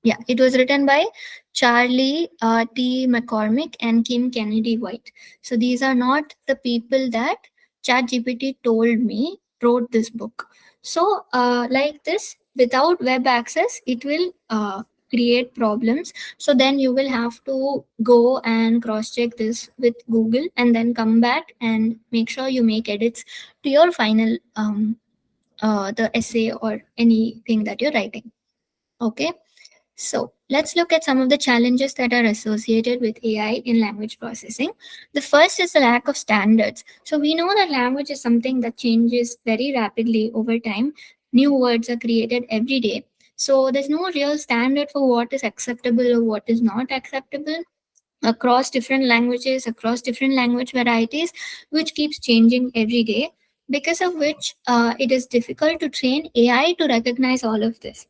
Yeah, it was written by Charlie T. McCormick and Kim Kennedy White. So these are not the people that ChatGPT told me wrote this book. So, like this, without web access, it will create problems. So then you will have to go and cross check this with Google and then come back and make sure you make edits to your final the essay or anything that you're writing. Okay. So let's look at some of the challenges that are associated with AI in language processing. The first is the lack of standards. So we know that language is something that changes very rapidly over time. New words are created every day. So there's no real standard for what is acceptable or what is not acceptable across different languages, across different language varieties, which keeps changing every day. Because of which it is difficult to train AI to recognize all of this.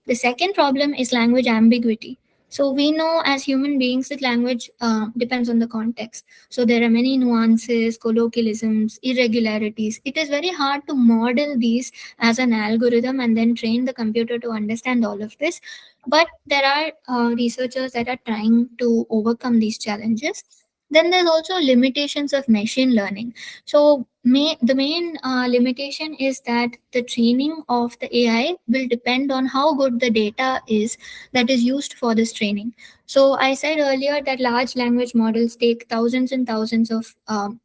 The second problem is language ambiguity. So we know as human beings that language depends on the context. So there are many nuances, colloquialisms, irregularities. It is very hard to model these as an algorithm and then train the computer to understand all of this. But there are researchers that are trying to overcome these challenges. Then there's also limitations of machine learning. So the main limitation is that the training of the AI will depend on how good the data is that is used for this training. So I said earlier that large language models take thousands and thousands of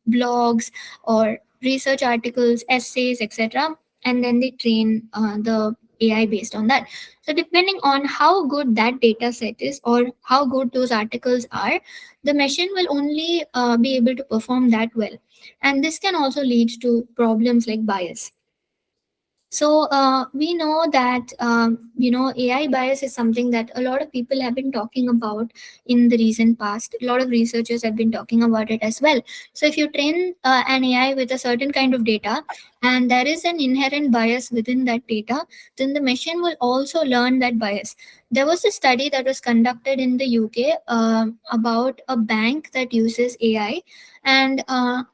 blogs or research articles, essays, etc., and then they train the AI based on that. So depending on how good that data set is or how good those articles are, the machine will only be able to perform that well, and this can also lead to problems like bias. So we know that AI bias is something that a lot of people have been talking about in the recent past. A lot of researchers have been talking about it as well. So if you train an AI with a certain kind of data and there is an inherent bias within that data, then the machine will also learn that bias. There was a study that was conducted in the UK about a bank that uses AI, and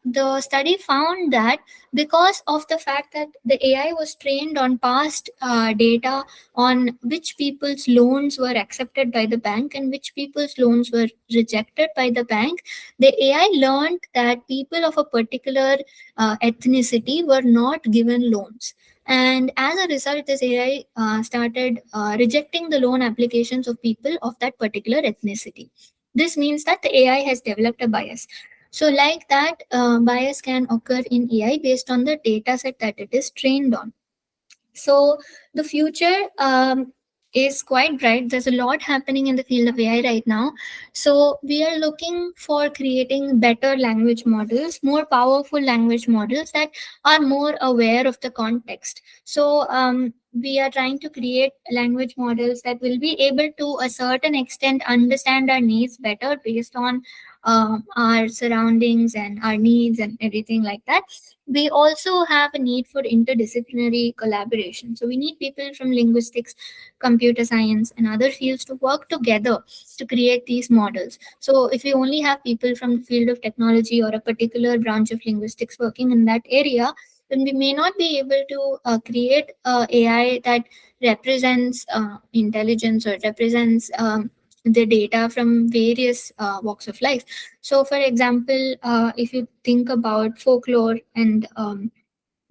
the study found that because of the fact that the AI was trained on past data on which people's loans were accepted by the bank and which people's loans were rejected by the bank, the AI learned that people of a particular ethnicity were not given loans. And as a result, this AI started rejecting the loan applications of people of that particular ethnicity. This means that the AI has developed a bias. So, like that, bias can occur in AI based on the data set that it is trained on. So, the future is quite bright. There's a lot happening in the field of AI right now. So, we are looking for creating better language models, more powerful language models that are more aware of the context. So, we are trying to create language models that will be able to a certain extent understand our needs better based on our surroundings and our needs and everything like that. We also have a need for interdisciplinary collaboration. So we need people from linguistics, computer science, and other fields to work together to create these models. So if we only have people from the field of technology or a particular branch of linguistics working in that area, then we may not be able to create AI that represents intelligence or represents the data from various walks of life. So, for example, if you think about folklore and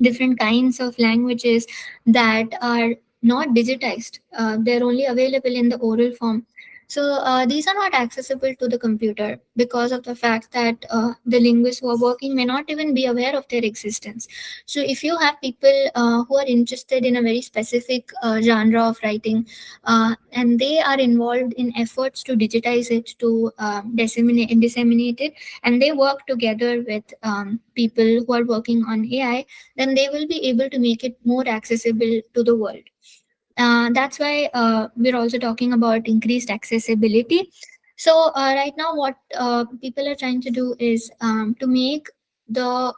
different kinds of languages that are not digitized, they're only available in the oral form. So these are not accessible to the computer because of the fact that the linguists who are working may not even be aware of their existence. So if you have people who are interested in a very specific genre of writing, and they are involved in efforts to digitize it, to disseminate it, and they work together with people who are working on AI, then they will be able to make it more accessible to the world. That's why we're also talking about increased accessibility. So right now, what people are trying to do is to make the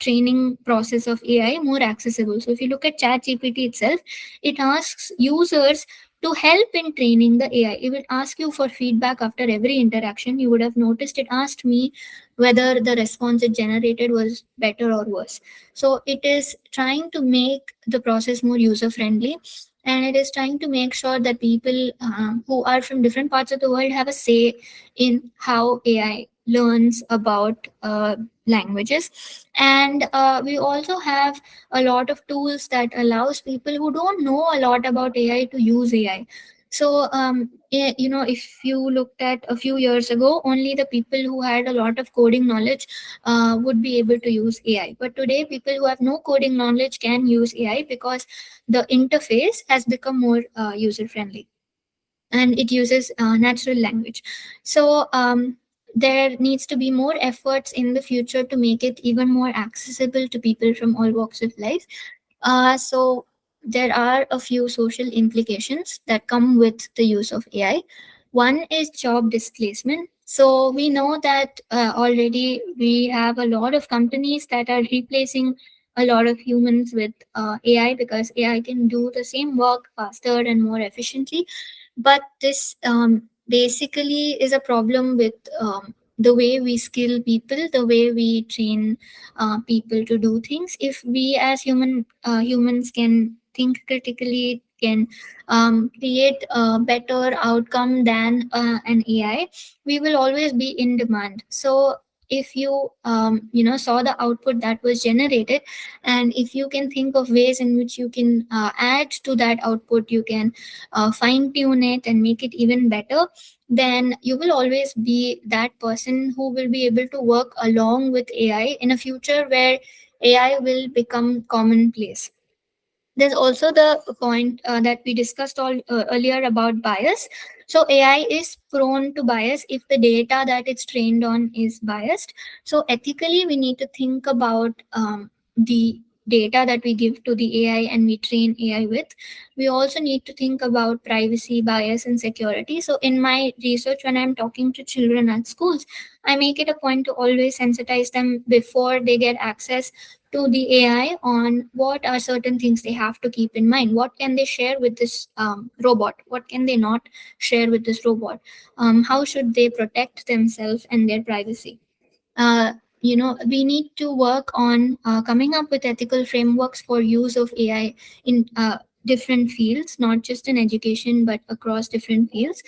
training process of AI more accessible. So if you look at ChatGPT itself, it asks users to help in training the AI. It will ask you for feedback after every interaction. You would have noticed it asked me whether the response it generated was better or worse. So it is trying to make the process more user friendly. and it is trying to make sure that people who are from different parts of the world have a say in how AI learns about languages. And we also have a lot of tools that allows people who don't know a lot about AI to use AI. So if you looked at a few years ago, only the people who had a lot of coding knowledge would be able to use AI. But today, people who have no coding knowledge can use AI because the interface has become more user friendly, and it uses natural language. So there needs to be more efforts in the future to make it even more accessible to people from all walks of life. So there are a few social implications that come with the use of AI. One is job displacement. So we know that already we have a lot of companies that are replacing a lot of humans with AI, because AI can do the same work faster and more efficiently. But this basically is a problem with the way we skill people, the way we train people to do things. If we as humans can think critically, can create a better outcome than an AI, we will always be in demand. So if you saw the output that was generated, and if you can think of ways in which you can add to that output, you can fine tune it and make it even better, then you will always be that person who will be able to work along with AI in a future where AI will become commonplace. There's also the point that we discussed earlier about bias. So AI is prone to bias if the data that it's trained on is biased. So ethically, we need to think about the data that we give to the AI and we train AI with. We also need to think about privacy, bias, and security. So in my research, when I'm talking to children at schools, I make it a point to always sensitize them before they get access to the AI on what are certain things they have to keep in mind. What can they share with this robot? What can they not share with this robot? How should they protect themselves and their privacy? We need to work on coming up with ethical frameworks for use of AI in different fields, not just in education, but across different fields.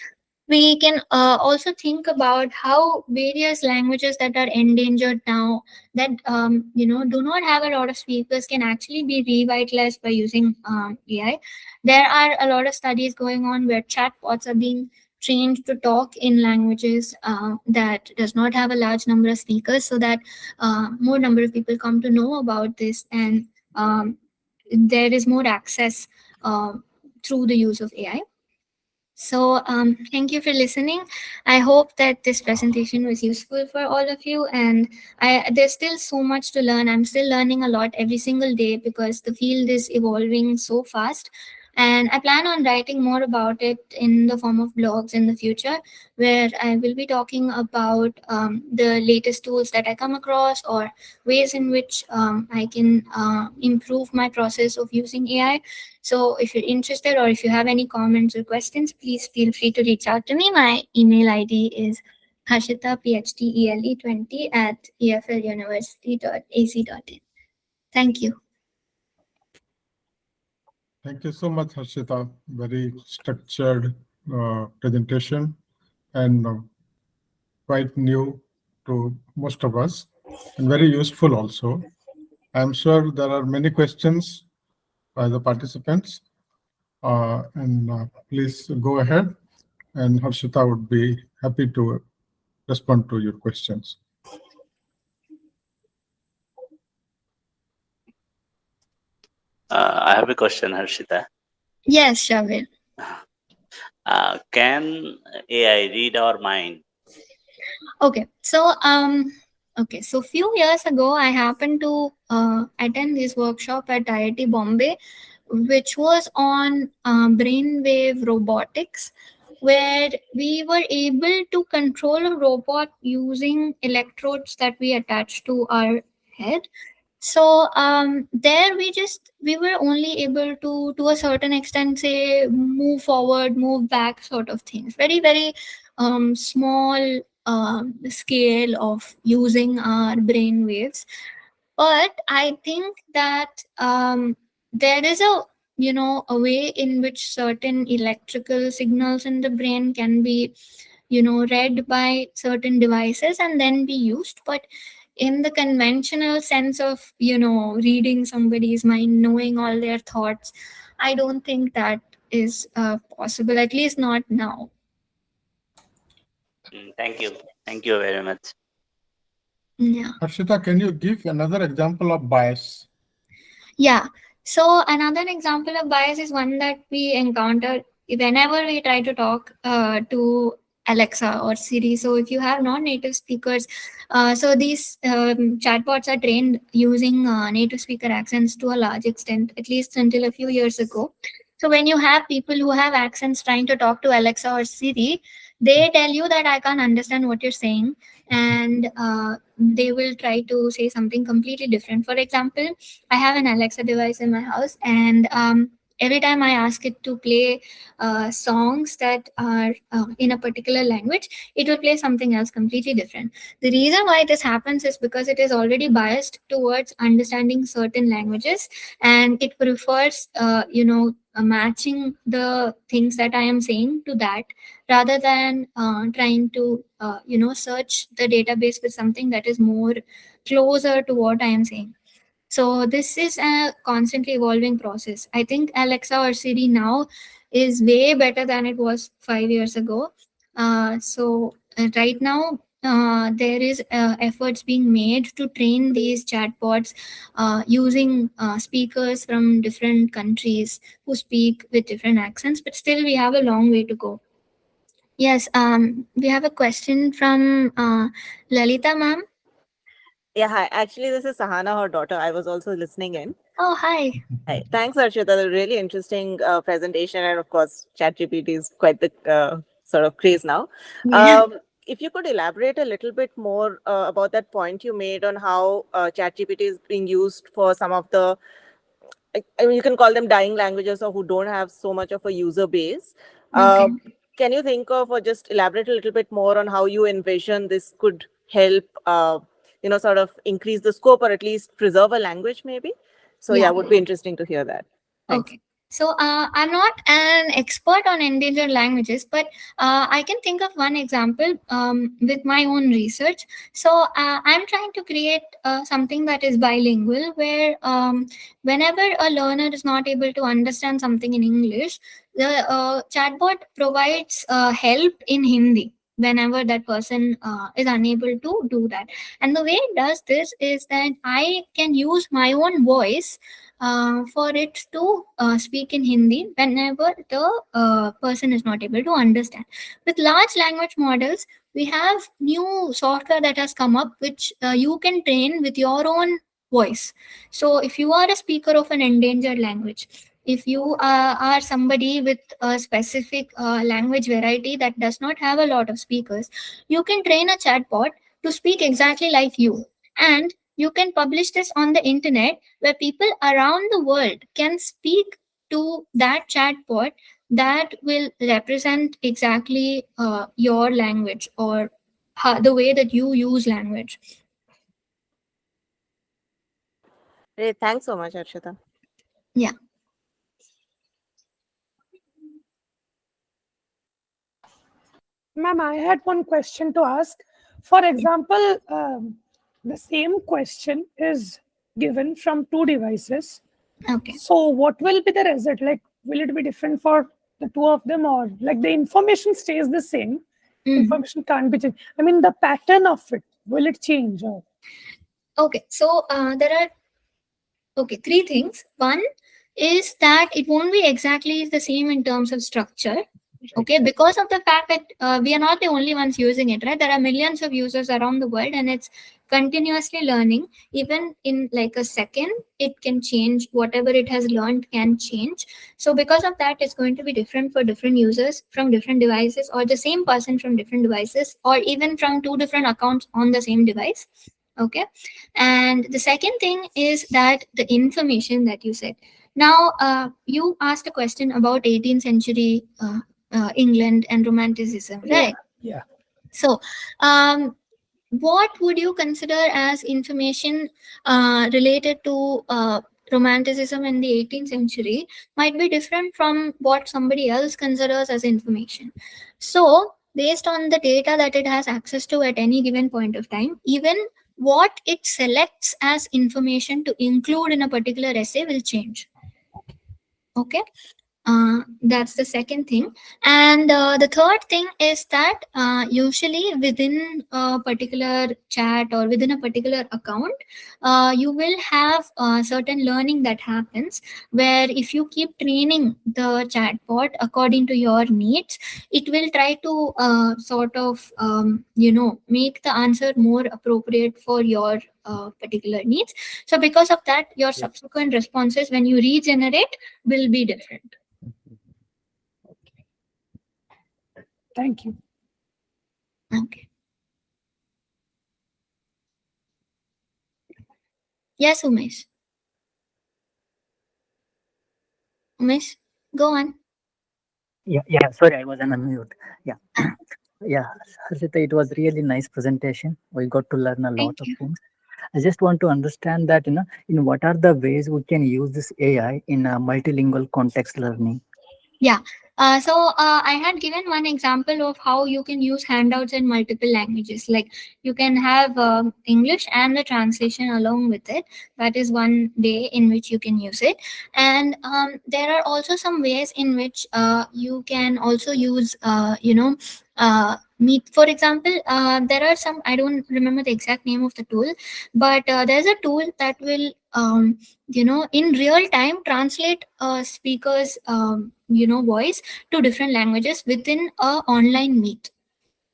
We can also think about how various languages that are endangered now, that do not have a lot of speakers, can actually be revitalized by using AI. There are a lot of studies going on where chatbots are being trained to talk in languages that does not have a large number of speakers, so that more number of people come to know about this, and there is more access through the use of AI. So thank you for listening. I hope that this presentation was useful for all of you. And there's still so much to learn. I'm still learning a lot every single day because the field is evolving so fast. And I plan on writing more about it in the form of blogs in the future, where I will be talking about the latest tools that I come across, or ways in which I can improve my process of using AI. So if you're interested, or if you have any comments or questions, please feel free to reach out to me. My email ID is Harshitha PhDELE20 at efluniversity.ac.in. Thank you. Thank you so much, Harshita. Very structured presentation and quite new to most of us and very useful also. I'm sure there are many questions by the participants. Please go ahead, and Harshita would be happy to respond to your questions. I have a question, Harshita. Yes, Shavir. Can AI read our mind? Okay, so few years ago, I happened to attend this workshop at IIT Bombay, which was on brainwave robotics, where we were able to control a robot using electrodes that we attach to our head. So there we were only able to a certain extent, say, move forward, move back, sort of things. Very, very small scale of using our brain waves. But I think that there is a a way in which certain electrical signals in the brain can be read by certain devices and then be used. But in the conventional sense of reading somebody's mind, knowing all their thoughts, I don't think that is possible, at least not now. Thank you. Thank you very much. Yeah. Harshitha, can you give another example of bias? Yeah. So another example of bias is one that we encounter whenever we try to talk to Alexa or Siri. So if you have non-native speakers, so these chatbots are trained using native speaker accents to a large extent, at least until a few years ago. So when you have people who have accents trying to talk to Alexa or Siri, they tell you that I can't understand what you're saying, and they will try to say something completely different. For example, I have an Alexa device in my house, and every time I ask it to play songs that are in a particular language, it will play something else completely different. The reason why this happens is because it is already biased towards understanding certain languages, and it prefers, matching the things that I am saying to that, rather than trying to, search the database with something that is more closer to what I am saying. So this is a constantly evolving process. I think Alexa or Siri now is way better than it was 5 years ago. Right now, there is efforts being made to train these chatbots using speakers from different countries who speak with different accents. But still, we have a long way to go. Yes, we have a question from Lalita ma'am. Yeah, hi. Actually, this is Sahana, her daughter. I was also listening in. Oh, hi. Hi. Thanks, Harshitha. A really interesting presentation. And of course, ChatGPT is quite the sort of craze now. Yeah. If you could elaborate a little bit more about that point you made on how ChatGPT is being used for some of the, I mean, you can call them dying languages or who don't have so much of a user base. Okay. Can you think of or just elaborate a little bit more on how you envision this could help, sort of increase the scope or at least preserve a language maybe? So yeah, would be interesting to hear that. Thanks. Okay. So I'm not an expert on endangered languages, but I can think of one example with my own research. So I'm trying to create something that is bilingual, where whenever a learner is not able to understand something in English, the chatbot provides help in Hindi whenever that person is unable to do that. And the way it does this is that I can use my own voice for it to speak in Hindi whenever the person is not able to understand. With large language models, we have new software that has come up which you can train with your own voice. So if you are a speaker of an endangered language, if you are somebody with a specific language variety that does not have a lot of speakers, you can train a chatbot to speak exactly like you. And you can publish this on the internet, where people around the world can speak to that chatbot that will represent exactly your language, or the way that you use language. Great. Thanks so much, Harshitha. Yeah. Ma'am, I had one question to ask. For example, the same question is given from two devices. Okay. So what will be the result? Like, will it be different for the two of them, or like the information stays the same? Information can't be changed. I mean, the pattern of it, will it change? Or? Okay. So there are three things. One is that it won't be exactly the same in terms of structure. Okay, because of the fact that we are not the only ones using it, right? There are millions of users around the world, and it's continuously learning. Even in like a second, it can change. Whatever it has learned can change. So because of that, it's going to be different for different users from different devices, or the same person from different devices, or even from two different accounts on the same device. Okay. And the second thing is that the information that you said. Now, you asked a question about 18th century England and Romanticism, right? Yeah. So, what would you consider as information related to romanticism in the 18th century might be different from what somebody else considers as information. So, based on the data that it has access to at any given point of time, even what it selects as information to include in a particular essay will change. Okay, that's the second thing. And the third thing is that usually within a particular chat or within a particular account, you will have certain learning that happens, where if you keep training the chatbot according to your needs, it will try to sort of make the answer more appropriate for your particular needs. So because of that, your subsequent responses when you regenerate will be different. Thank you. Okay. Yes, Umesh. Umesh, go on. Yeah. Sorry, I was on mute. Yeah, yeah. Harshitha, it was really nice presentation. We got to learn a lot Thank of you. things. I just want to understand that in what are the ways we can use this AI in a multilingual context learning. Yeah. So I had given one example of how you can use handouts in multiple languages. Like you can have English and the translation along with it. That is one way in which you can use it. And there are also some ways in which you can also use, Meet. For example, there are some, I don't remember the exact name of the tool, but there's a tool that will, in real time translate a speaker's voice to different languages within a online meet.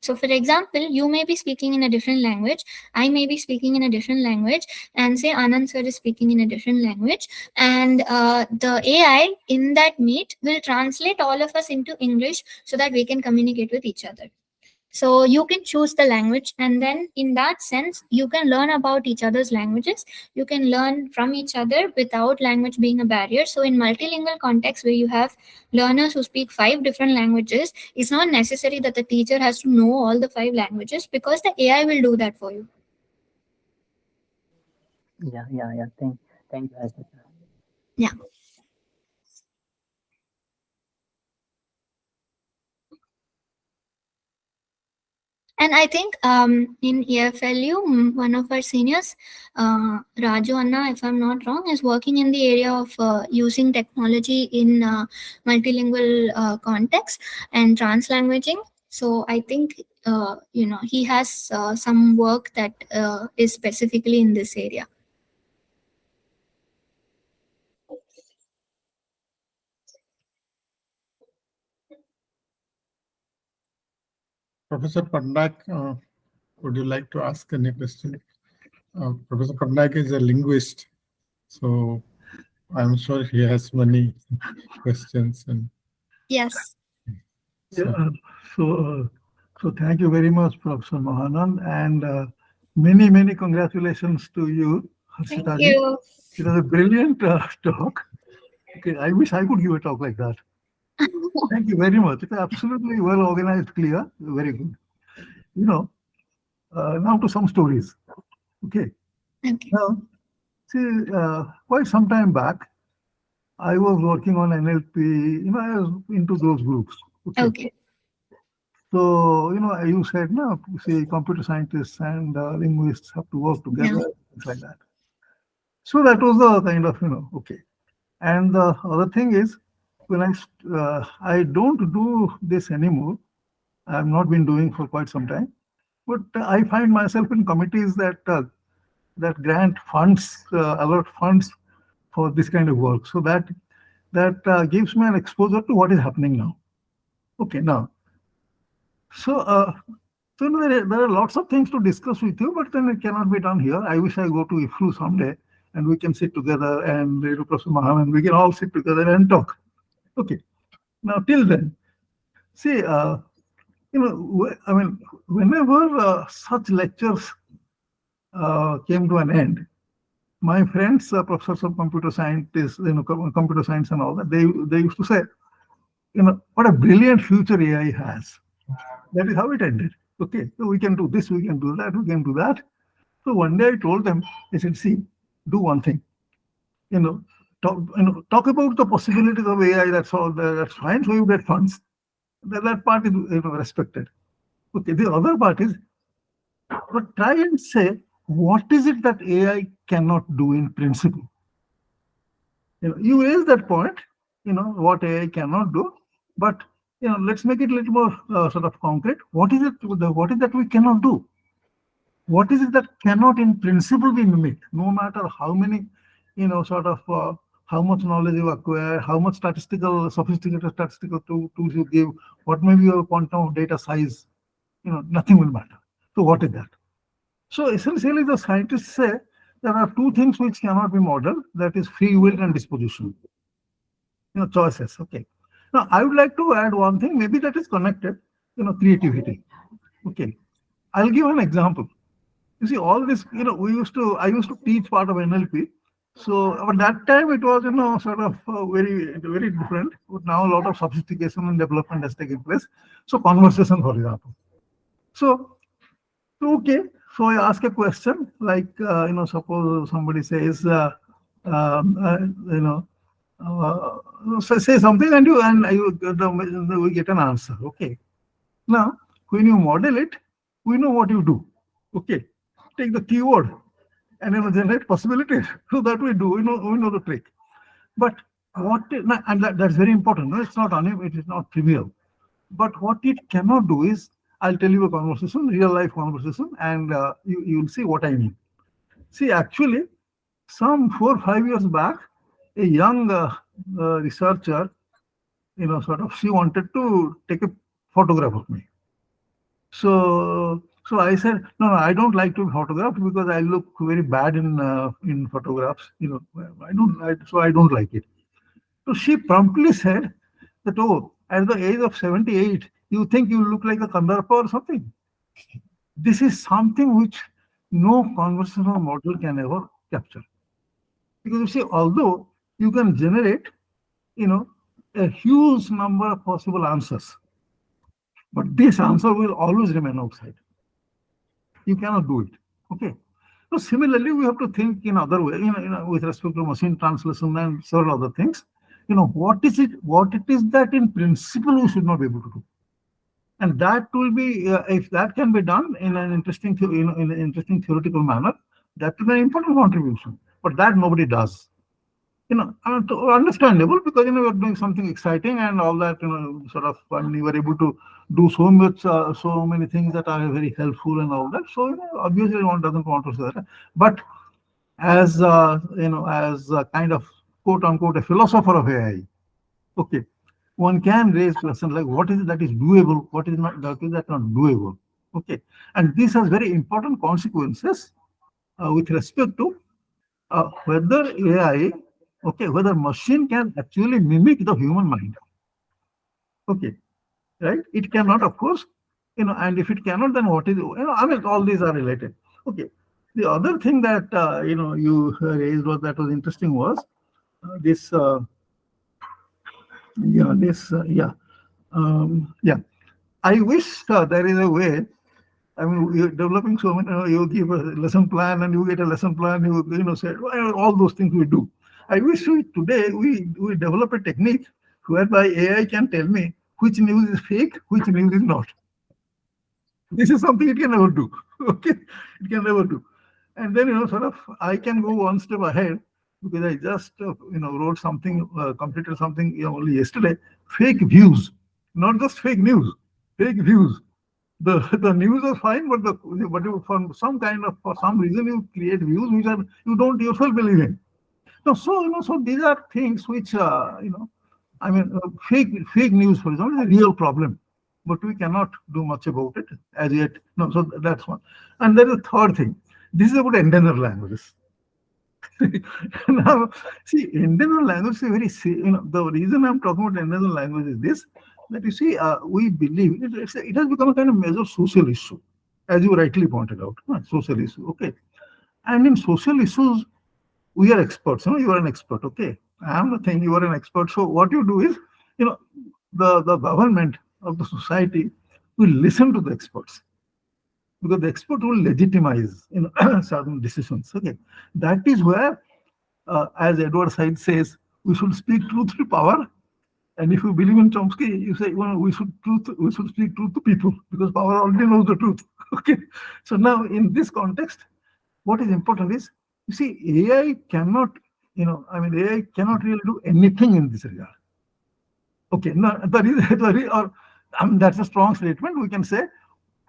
So for example, you may be speaking in a different language, I may be speaking in a different language, and say Anand sir is speaking in a different language, and the AI in that meet will translate all of us into English so that we can communicate with each other. So you can choose the language, and then in that sense you can learn about each other's languages. You can learn from each other without language being a barrier. So in multilingual context where you have learners who speak 5 different languages, it's not necessary that the teacher has to know all the 5 languages, because the AI will do that for you. Yeah. Thank you, Harshitha. Yeah. And I think in EFLU, one of our seniors, Raju Anna, if I'm not wrong, is working in the area of using technology in multilingual context and translanguaging. So I think, he has some work that is specifically in this area. Professor Patnaik, would you like to ask any question? Professor Patnaik is a linguist, so I'm sure he has many questions. And Yes. Yeah, so thank you very much, Professor Mohanand, and many congratulations to you, Thank Harshitha ji. you. It was a brilliant talk. Okay, I wish I could give a talk like that. Thank you very much. It's absolutely well organized, clear, very good. Now to some stories. Okay. Okay. Now, see, quite some time back, I was working on NLP. I was into those groups. Okay. So, you said, no, see, computer scientists and linguists have to work together, things like that. So that was the kind of, okay. And the other thing is, when I don't do this anymore, I've not been doing for quite some time, but I find myself in committees that grant funds, allot funds for this kind of work. So that gives me an exposure to what is happening now. Okay, now. So, there are lots of things to discuss with you, but then it cannot be done here. I wish I go to EFLU someday and we can sit together and Professor Mohammed, we can all sit together and talk. Okay. Now, till then, see, whenever such lectures came to an end, my friends, professors of computer scientists, computer science and all that, they used to say, what a brilliant future AI has. That is how it ended. Okay, so we can do this, we can do that, we can do that. So one day I told them, I said, see, do one thing. talk about the possibilities of AI. That's all. That's fine. So you get funds. That part is respected. Okay. The other part is, but try and say what is it that AI cannot do in principle. You raise that point. What AI cannot do, but let's make it a little more sort of concrete. What is it? What is that we cannot do? What is it that cannot in principle be mimicked, no matter how many, how much knowledge you acquire, how much sophisticated statistical tools you give, what may be your quantum of data size, nothing will matter. So what is that? So essentially the scientists say there are two things which cannot be modeled, that is free will and disposition, choices. Okay. Now I would like to add one thing, maybe that is connected, creativity. Okay. I'll give an example. You see, all this, I used to teach part of NLP. So at that time it was, sort of very, very different. But now a lot of sophistication and development has taken place. So conversation, for example. So, okay. So I ask a question like, suppose somebody says, say something and we get an answer. Okay. Now, when you model it, we know what you do. Okay. Take the keyword and generate possibilities. So that we do. We know the trick. But that's very important. No, it's not it is not trivial. But what it cannot do is, I'll tell you a conversation, real life conversation, and you'll see what I mean. See, actually, some 4 or 5 years back, a young researcher, she wanted to take a photograph of me. So I said, no, I don't like to be photographed because I look very bad in photographs. I don't like it. So she promptly said that, oh, at the age of 78, you think you look like a Kandarpa or something. This is something which no conversational model can ever capture. Because you see, although you can generate, a huge number of possible answers, but this answer will always remain outside. You cannot do it. Okay. So similarly, we have to think in other way, with respect to machine translation and several other things. What it is that in principle we should not be able to do. And that will be, if that can be done in an interesting, theoretical manner, that will be an important contribution. But that nobody does. Understandable, because we're doing something exciting and all that. We were able to do so many things that are very helpful and all that. So obviously one doesn't want to say that. But as as a kind of quote unquote a philosopher of AI, okay, one can raise questions like what is it that is doable, what is not doable. Okay, and this has very important consequences with respect to whether AI, whether machine can actually mimic the human mind. Okay, right? It cannot, of course, and if it cannot, then what is, all these are related. Okay. The other thing that, you raised that was interesting was this, I wish there is a way. I mean, you're developing so many, you give a lesson plan and you get a lesson plan, you say, all those things we do. I wish today we develop a technique whereby AI can tell me which news is fake, which news is not. This is something it can never do. Okay, it can never do. And then I can go one step ahead because I just wrote something, completed something only yesterday. Fake views, not just fake news. Fake views. The news is fine, but for some reason you create views which you don't yourself believe in. So these are things which fake news, for example, is a real problem, but we cannot do much about it as yet. So that's one. And there is a third thing. This is about endangered languages. Now, see, endangered language is very, the reason I'm talking about endangered language is this, that you see, we believe it has become a kind of major social issue, as you rightly pointed out, social issue. Okay. And in social issues, we are experts. You are an expert. Okay. I am the thing, you are an expert. So what you do is, the government of the society will listen to the experts, because the expert will legitimize certain decisions. Okay, that is where as Edward Said says, we should speak truth to power. And if you believe in Chomsky, you say, well, we should speak truth to people because power already knows the truth. Okay. So now in this context, what is important is, you see, AI cannot, AI cannot really do anything in this regard. Okay. No, that's a strong statement. We can say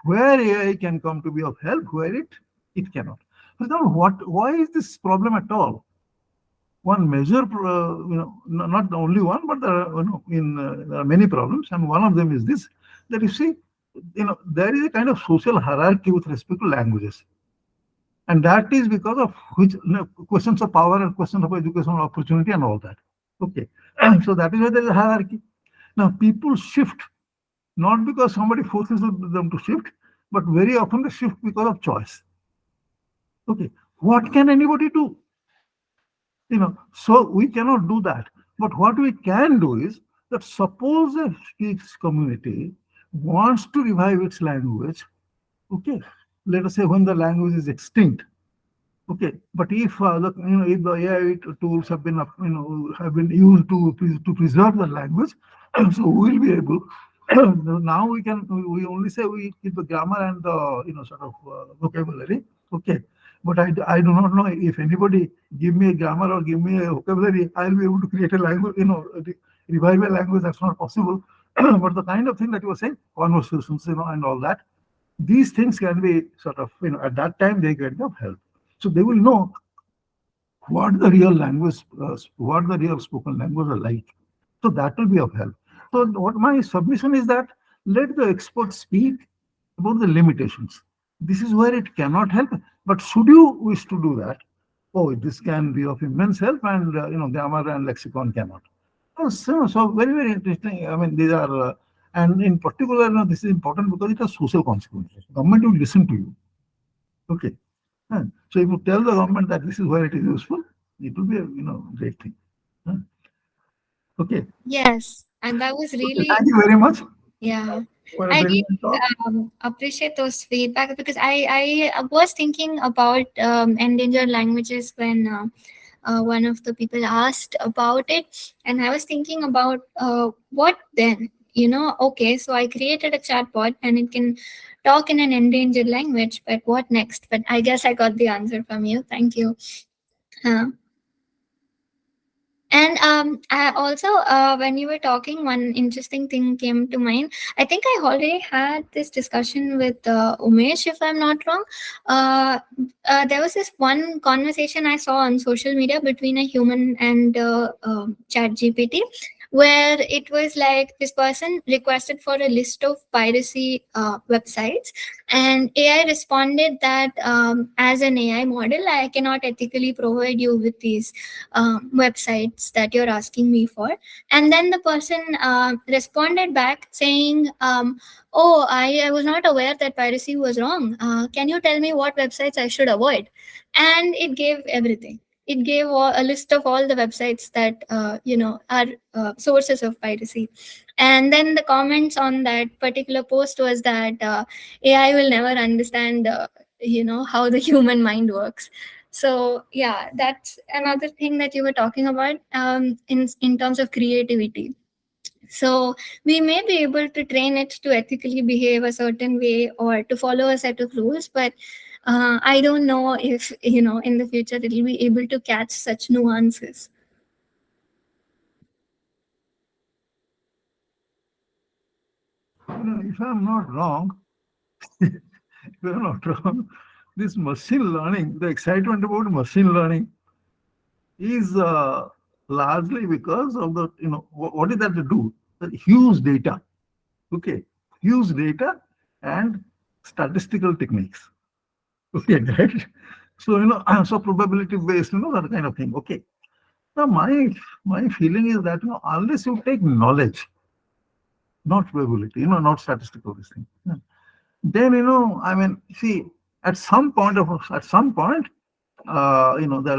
where AI can come to be of help, where it cannot. For example, why is this problem at all? One major, not the only one, but there are many problems, and one of them is this: that you see, there is a kind of social hierarchy with respect to languages, and that is because of which questions of power and questions of educational opportunity and all that. Okay, so that is why there is a hierarchy. Now people shift not because somebody forces them to shift, but very often they shift because of choice. Okay, what can anybody do? So we cannot do that. But what we can do is that suppose a speaks community wants to revive its language, okay, let us say when the language is extinct, okay, but if if the AI tools have been used to preserve the language, so we will be able. Now we only say we keep the grammar and the sort of vocabulary, okay. But I do not know if anybody give me a grammar or give me a vocabulary, I'll be able to create a language, revive a language. That's not possible. But the kind of thing that you were saying, conversations, and all that, these things can be sort of, at that time they get of help. So they will know what the real language, what the real spoken language are like. So that will be of help. So what my submission is that let the experts speak about the limitations. This is where it cannot help. But should you wish to do that, this can be of immense help, and grammar and lexicon cannot. So very, very interesting. I mean, these are, and in particular, this is important because it has social consequences. Government will listen to you. Okay. So if you tell the government that this is where it is useful, it will be a great thing. Okay. Yes, and that was really, Thank you very much. yeah. For a I very really nice talk. appreciate those feedback because I was thinking about endangered languages when one of the people asked about it, and I was thinking about what then, okay, so I created a chatbot and it can talk in an endangered language, but what next? But I guess I got the answer from you. Thank you. And I also, when you were talking, one interesting thing came to mind. I think I already had this discussion with Umesh, if I'm not wrong. There was this one conversation I saw on social media between a human and ChatGPT, where it was like this person requested for a list of piracy websites, and AI responded that as an AI model, I cannot ethically provide you with these websites that you're asking me for. And then the person responded back saying, oh, I was not aware that piracy was wrong. Can you tell me what websites I should avoid? And it gave everything. It gave a list of all the websites that are sources of piracy. And then the comments on that particular post was that AI will never understand how the human mind works. So yeah, that's another thing that you were talking about in terms of creativity. So we may be able to train it to ethically behave a certain way or to follow a set of rules, but I don't know if in the future it will be able to catch such nuances. If I'm not wrong, this machine learning, the excitement about machine learning is largely because of the, what is that to do? The huge data. Okay. Huge data and statistical techniques. Okay, right? So, so probability based, that kind of thing. Okay. Now, my feeling is that, unless you take knowledge, not probability, not statistical this thing, then, see, at some point, there will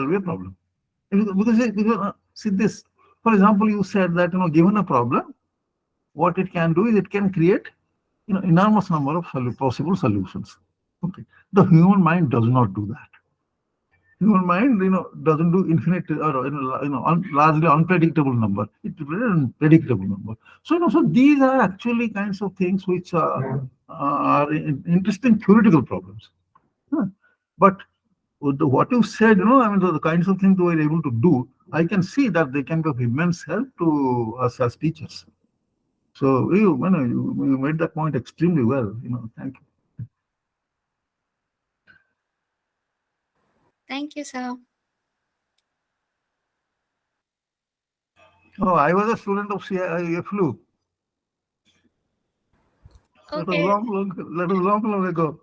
be a problem. Because see this, for example, you said that, given a problem, what it can do is it can create, enormous number of possible solutions. Okay. The human mind does not do that. human mind, doesn't do infinite or largely unpredictable number. It's a very predictable number. So so these are actually kinds of things which are interesting theoretical problems. Huh. But with what you said, I mean, the kinds of things we are able to do, I can see that they can be of immense help to us as teachers. So you made that point extremely well. Thank you. Thank you, sir. Oh, I was a student of EFLU. That was Okay, long ago.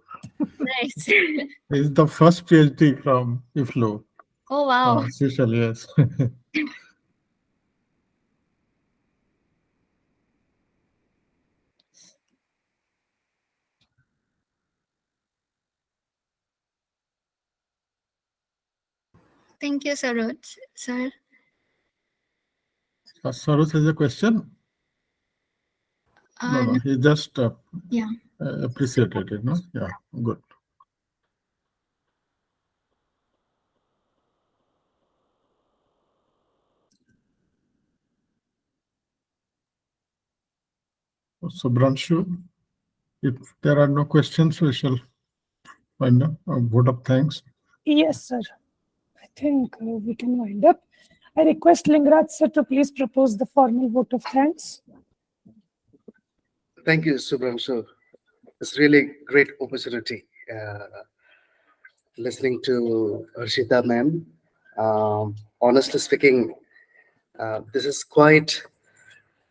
nice. This is the first PhD from EFLU. Oh, wow. Social, yes. Thank you, Saroj. Sir. Saroj has a question? No, he just Yeah. appreciated it, no? Yeah, good. So, Branshu, if there are no questions, we shall wind up. A vote of thanks. Yes, sir. I think we can wind up. I request Lingraj sir to please propose the formal vote of thanks. Thank you, Subramshu. It's really great opportunity listening to Harshitha ma'am. Honestly speaking, this is quite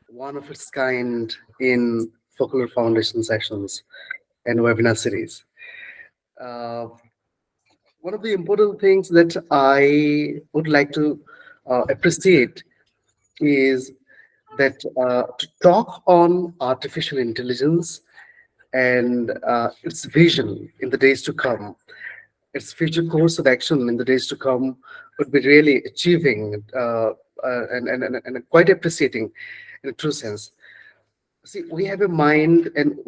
one of its kind in Folklore Foundation sessions and webinar series. One of the important things that I would like to appreciate is that to talk on artificial intelligence and its vision in the days to come, its future course of action in the days to come would be really achieving and quite appreciating in a true sense. See, we have a mind and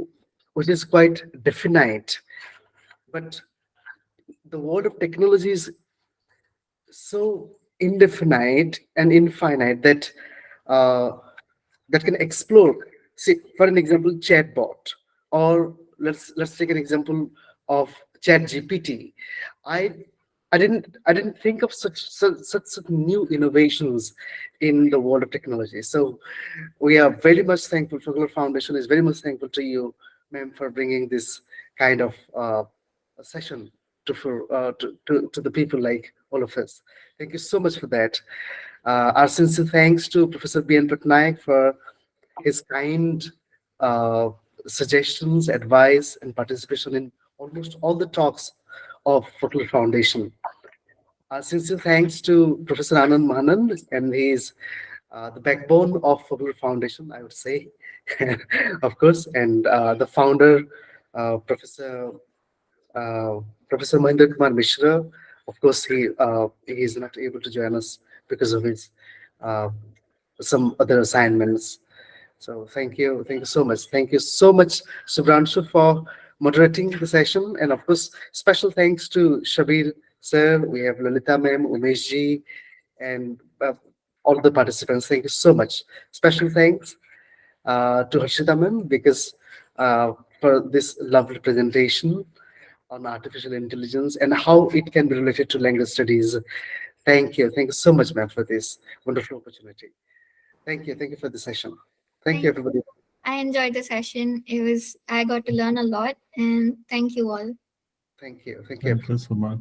which is quite definite, but the world of technology is so indefinite and infinite that that can explore. See, for an example, chatbot, or let's take an example of Chat GPT. I didn't think of such new innovations in the world of technology. So we are very much thankful. Folklore Foundation is very much thankful to you, ma'am, for bringing this kind of session to the people like all of us. Thank you so much for that. Our sincere thanks to Professor B.N. Patnaik for his kind suggestions, advice, and participation in almost all the talks of Folklore Foundation. Our sincere thanks to Professor Anand Mahanan, and he's the backbone of Folklore Foundation, I would say, of course, and the founder, Professor Mahendra Kumar Mishra. Of course, he is not able to join us because of his some other assignments. So thank you so much. Thank you so much, Subramshu, for moderating the session, and of course, special thanks to Shabir sir. We have Lalita ma'am, Umesh ji, and all the participants. Thank you so much. Special thanks to Harshitha ma'am because for this lovely presentation on artificial intelligence and how it can be related to language studies. Thank you so much, ma'am, for this wonderful opportunity. Thank you for the session. Thank you, everybody. I enjoyed the session. I got to learn a lot, and thank you all. Thank you. Thank you so much.